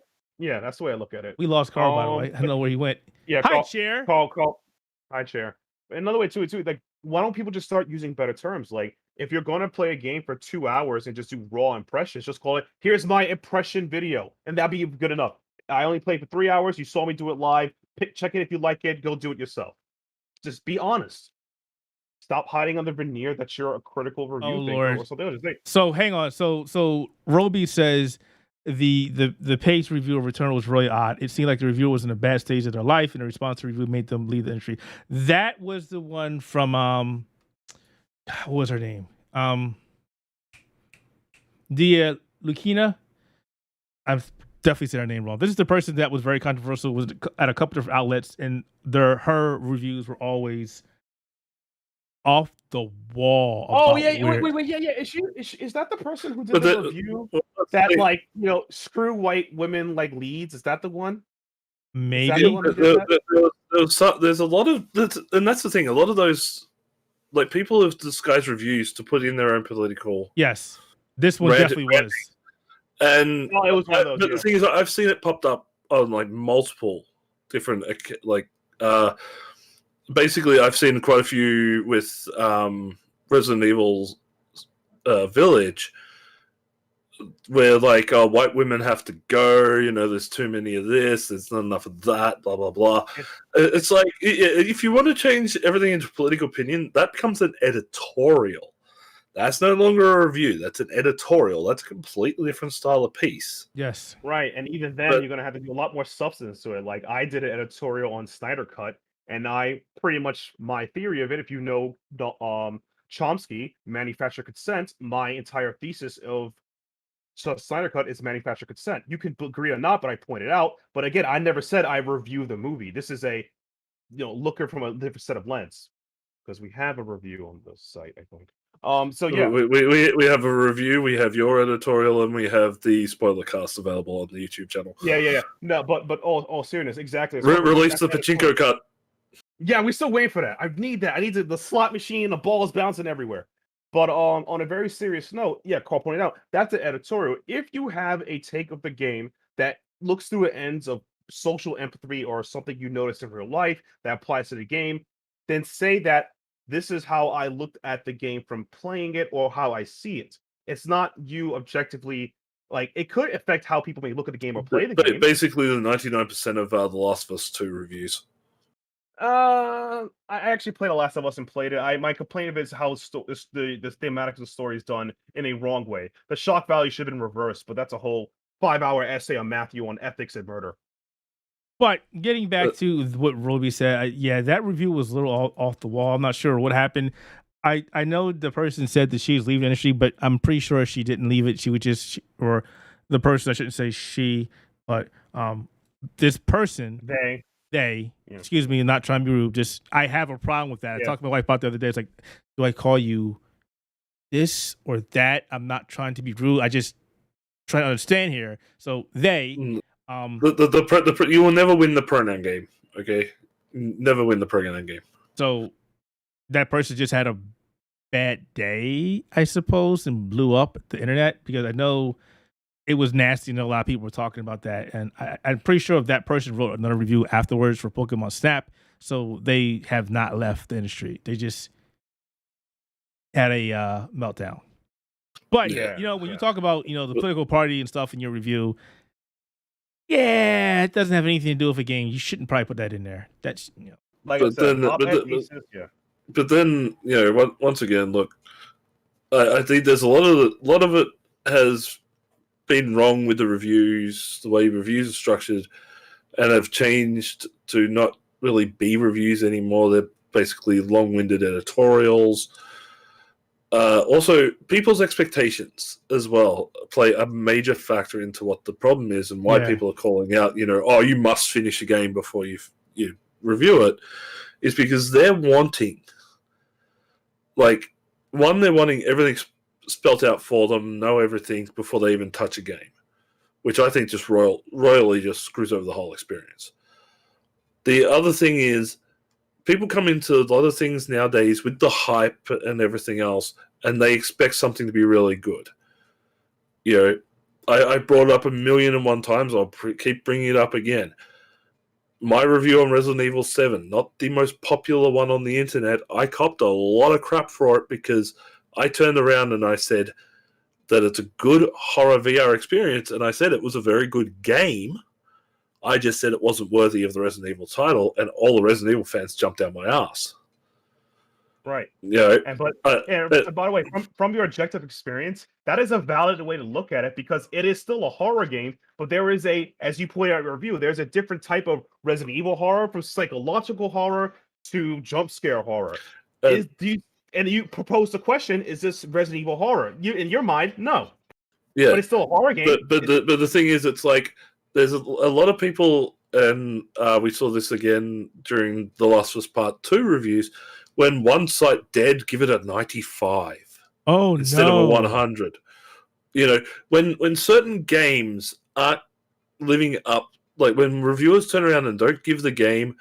Yeah, that's the way I look at it. We lost Carl, by the way. I don't know where he went. Yeah, Hi, Chair. Call. Hi, Chair. Another way too, like, why don't people just start using better terms? Like, if you're going to play a game for 2 hours and just do raw impressions, just call it, here's my impression video, and that'd be good enough. I only played for 3 hours. You saw me do it live. Check it if you like it. Go do it yourself. Just be honest. Stop hiding under veneer that you're a critical review thinker or something. So hang on. So Roby says the page review of Returnal was really odd. It seemed like the reviewer was in a bad stage of their life, and the response to the review made them leave the industry. That was the one from what was her name? Dia Lucina. I've definitely said her name wrong. This is the person that was very controversial, was at a couple of outlets, and her reviews were always off the wall. Oh yeah, wait, yeah. Is that the person who did the review that like, screw white women like leads? Is that the one? Maybe. There's a lot of, and that's the thing. A lot of those, like, people have disguised reviews to put in their own political. Yes, this one definitely was. And it was one of those, but the thing is, I've seen it popped up on like multiple different basically, I've seen quite a few with Resident Evil Village, where like white women have to go. There's too many of this. There's not enough of that. Blah blah blah. It's like, if you want to change everything into political opinion, that becomes an editorial. That's no longer a review. That's an editorial. That's a completely different style of piece. Yes. Right, and even then, you're going to have to do a lot more substance to it. Like, I did an editorial on Snyder Cut, and my theory of it, if you know Chomsky, manufacturer consent, my entire thesis of Snyder Cut is manufacturer consent. You can agree or not, but I pointed out. But again, I never said I review the movie. This is a, looker from a different set of lens, because we have a review on the site, I think. So yeah, we have a review. We have your editorial, and we have the spoiler cast available on the YouTube channel. Yeah. No, but all seriousness, exactly. Release the pachinko cut. Yeah, we're still waiting for that. I need that. I need the slot machine. The balls bouncing everywhere. But on a very serious note, yeah, Carl pointed out, that's an editorial. If you have a take of the game that looks through the ends of social empathy or something you notice in real life that applies to the game, then say that this is how I looked at the game from playing it, or how I see it. It's not you objectively, like, it could affect how people may look at the game or play the game. Basically, the 99% of The Last of Us 2 reviews. I actually played The Last of Us and played it. My complaint of it is how the thematic of the story is done in a wrong way. The shock value should have been reversed, but that's a whole 5-hour essay on Matthew on ethics and murder. But getting back to what Roby said, yeah, that review was a little off the wall. I'm not sure what happened. I know the person said that she was leaving the industry, but I'm pretty sure she didn't leave it. She would just, or the person, I shouldn't say she, but this person, they, excuse me, not trying to be rude, just, I have a problem with that. I talked to my wife about the other day. It's like, do I call you this or that? I'm not trying to be rude. I just try to understand here. So they... you will never win the pronoun game, okay? Never win the pronoun game. So that person just had a bad day, I suppose, and blew up the internet, because I know it was nasty, and a lot of people were talking about that. And I'm pretty sure that person wrote another review afterwards for Pokemon Snap, so they have not left the industry. They just had a meltdown. But when you talk about the political party and stuff in your review, it doesn't have anything to do with a game. You shouldn't probably put that in there. That's like but I said, but then once again, look, I think there's a lot of it has been wrong with the reviews, the way reviews are structured, and have changed to not really be reviews anymore. They're basically long-winded editorials. Also, people's expectations as well play a major factor into what the problem is and why people are calling out, you must finish a game before you review it, is because they're wanting, they're wanting everything spelt out for them, know everything before they even touch a game, which I think just royally just screws over the whole experience. The other thing is, people come into a lot of things nowadays with the hype and everything else, and they expect something to be really good. I brought it up 1,000,001 times. I'll keep bringing it up again. My review on Resident Evil 7, not the most popular one on the internet. I copped a lot of crap for it because I turned around and I said that it's a good horror VR experience, and I said it was a very good game. I just said it wasn't worthy of the Resident Evil title, and all the Resident Evil fans jumped down my ass. Right. But by the way, from your objective experience, that is a valid way to look at it because it is still a horror game, but there is as you pointed out in your review, there's a different type of Resident Evil horror, from psychological horror to jump scare horror. You propose the question, is this Resident Evil horror? In your mind, no. Yeah. But it's still a horror game. But the thing is, it's like, there's a lot of people, and we saw this again during The Last of Us Part 2 reviews, when one site dared give it a 95 instead of a 100. When certain games aren't living up, like when reviewers turn around and don't give the game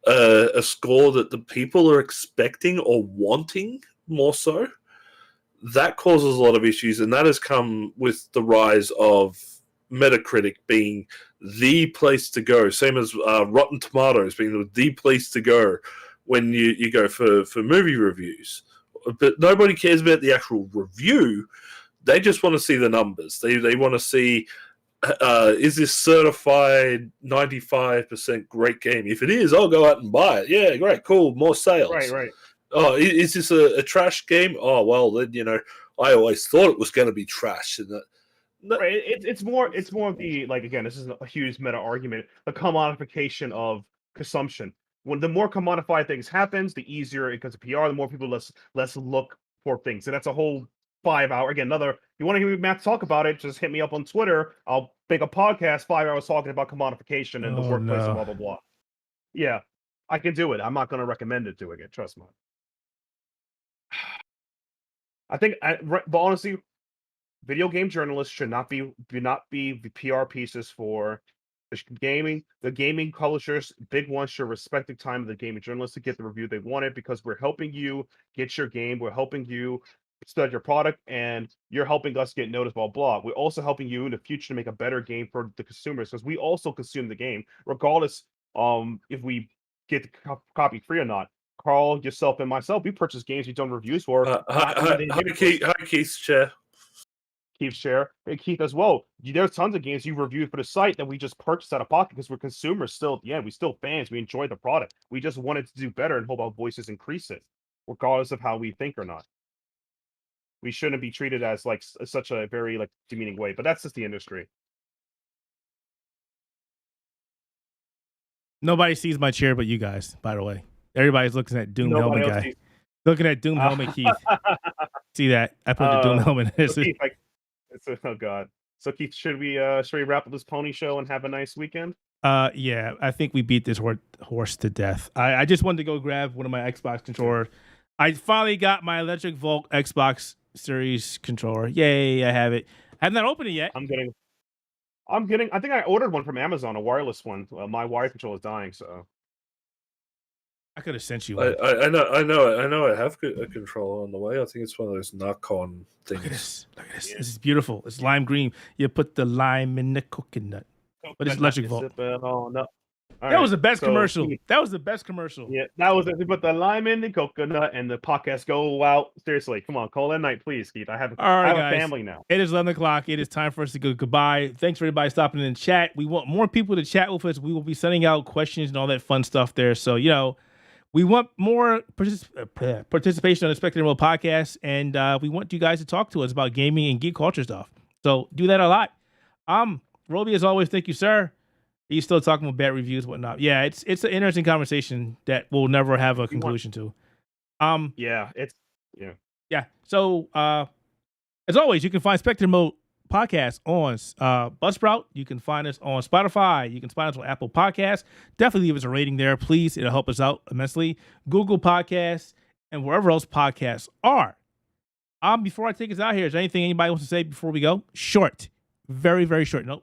a score that the people are expecting or wanting more so, that causes a lot of issues, and that has come with the rise of Metacritic being the place to go, same as Rotten Tomatoes being the place to go when you go for movie reviews. But nobody cares about the actual review. They just want to see the numbers. They want to see, is this certified 95% great game? If it is, I'll go out and buy it. Yeah, great, cool, more sales. Right. Oh, is this a trash game? Oh, well, then, I always thought it was going to be trash. And right. It's more of the, again, this is a huge meta argument, the commodification of consumption. When the more commodified things happens, the easier it becomes PR, the more people less look for things. And that's a whole 5 hour. Again, you want to hear Matt talk about it, just hit me up on Twitter. I'll make a podcast 5 hours talking about commodification and the workplace and blah, blah, blah. Yeah, I can do it. I'm not going to recommend it doing it. Trust me. But honestly, video game journalists should not be the PR pieces for the gaming publishers. Big ones should respect the time of the gaming journalists to get the review they wanted, because we're helping you get your game, we're helping you stud your product, and you're helping us get noticed, blah blah. We're also helping you in the future to make a better game for the consumers, because we also consume the game regardless if we get the copy free or not. Carl, yourself, and myself, we purchase games we've done reviews for. Hi, Keith's chair. Keith's share. Hey, Keith as well. There's tons of games you reviewed for the site that we just purchased out of pocket because we're consumers still. Yeah, we still fans. We enjoy the product. We just wanted to do better and hope our voices increase it, regardless of how we think or not. We shouldn't be treated as such a very demeaning way, but that's just the industry. Nobody sees my chair but you guys, by the way. Everybody's looking at Doom Helmet guy. Looking at Doom Helmet Keith. See that? I put the Doom Helmet in this. Oh god. So Keith, should we wrap up this pony show and have a nice weekend? Yeah, I think we beat this horse to death. I just wanted to go grab one of my Xbox controllers. I finally got my Electric Volt Xbox Series controller. Yay, I have it. I have not opened it yet. I'm getting. I think I ordered one from Amazon, a wireless one. My wire controller is dying, so I could have sent you. I know. I have a controller on the way. I think it's one of those Narcon things. Look at this. Yeah. This is beautiful. It's lime green. You put the lime in the coconut. But it's electric volt. That was the best commercial. That was the best commercial. Yeah, that was it. They put the lime in the coconut and the podcast go out. Seriously, come on, call that night, please, Keith. I have a family now. It is 11 o'clock. It is time for us to go goodbye. Thanks for everybody stopping in the chat. We want more people to chat with us. We will be sending out questions and all that fun stuff there. So, we want more participation on the Spectator Mode Podcast, and we want you guys to talk to us about gaming and geek culture stuff. So do that a lot. Roby, as always, thank you, sir. He's still talking about bad reviews, whatnot. Yeah, it's an interesting conversation that we'll never have a conclusion to. Yeah. So as always, you can find Spectator Mode Podcast on Buzzsprout. You can find us on Spotify. You can find us on Apple Podcasts. Definitely leave us a rating there, please. It'll help us out immensely. Google Podcasts and wherever else podcasts are. Before I take us out here, is there anything anybody wants to say before we go? Short. Very, very short. No.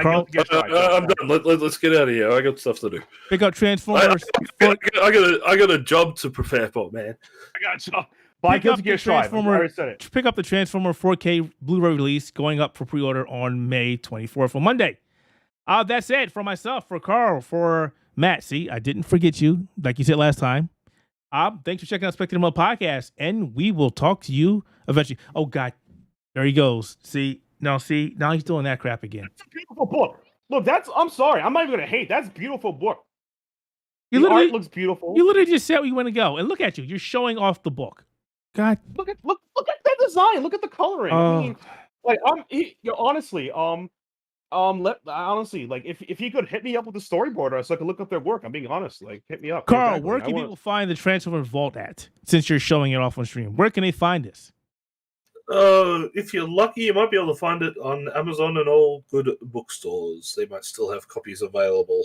Carl, I'm done. Let's get out of here. I got stuff to do. Pick up Transformers. I got a job to prepare for, man. I got a job. Pick up the Transformer 4K Blu-ray release going up for pre-order on May 24th on Monday. That's it for myself, for Carl, for Matt. See, I didn't forget you, like you said last time. Thanks for checking out Spectator Mode Podcast, and we will talk to you eventually. Oh God, there he goes. Now he's doing that crap again. It's a beautiful book. Look, I'm sorry. I'm not even gonna hate. That's a beautiful book. The art looks beautiful. You literally just said where you want to go, and look at you. You're showing off the book. God, look at that design. Look at the coloring. I mean, honestly, like if he could hit me up with the storyboard, so I could look up their work. I'm being honest. Like, hit me up, Carl. Exactly. Where can people find the Transformers Vault at? Since you're showing it off on stream, where can they find this? If you're lucky, you might be able to find it on Amazon and all good bookstores. They might still have copies available.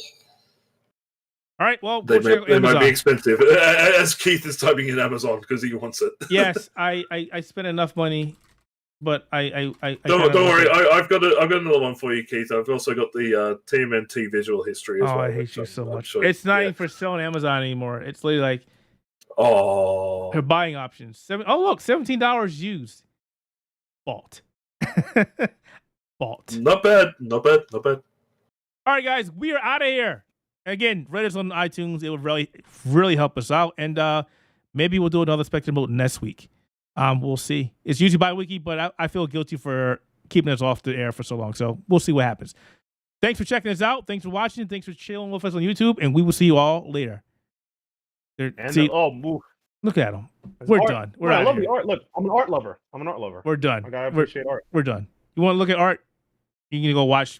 All right, well, they might be expensive. As Keith is typing in Amazon because he wants it. Yes, I spent enough money, but I don't worry. I've got another one for you, Keith. I've also got the TMNT visual history as well. I hate you so much. Sure, it's not even for sale on Amazon anymore. It's literally like her buying options. Look, $17 used. Vault. Not bad. All right, guys, we are out of here. Again, rate us on iTunes. It would really, really help us out. And maybe we'll do another Spectator Mode next week. We'll see. It's usually bi-weekly, but I feel guilty for keeping us off the air for so long. So we'll see what happens. Thanks for checking us out. Thanks for watching. Thanks for chilling with us on YouTube. And we will see you all later. Look at him. We're done. I love the art. Look, I'm an art lover. We're done. I appreciate art. We're done. You want to look at art? You can go watch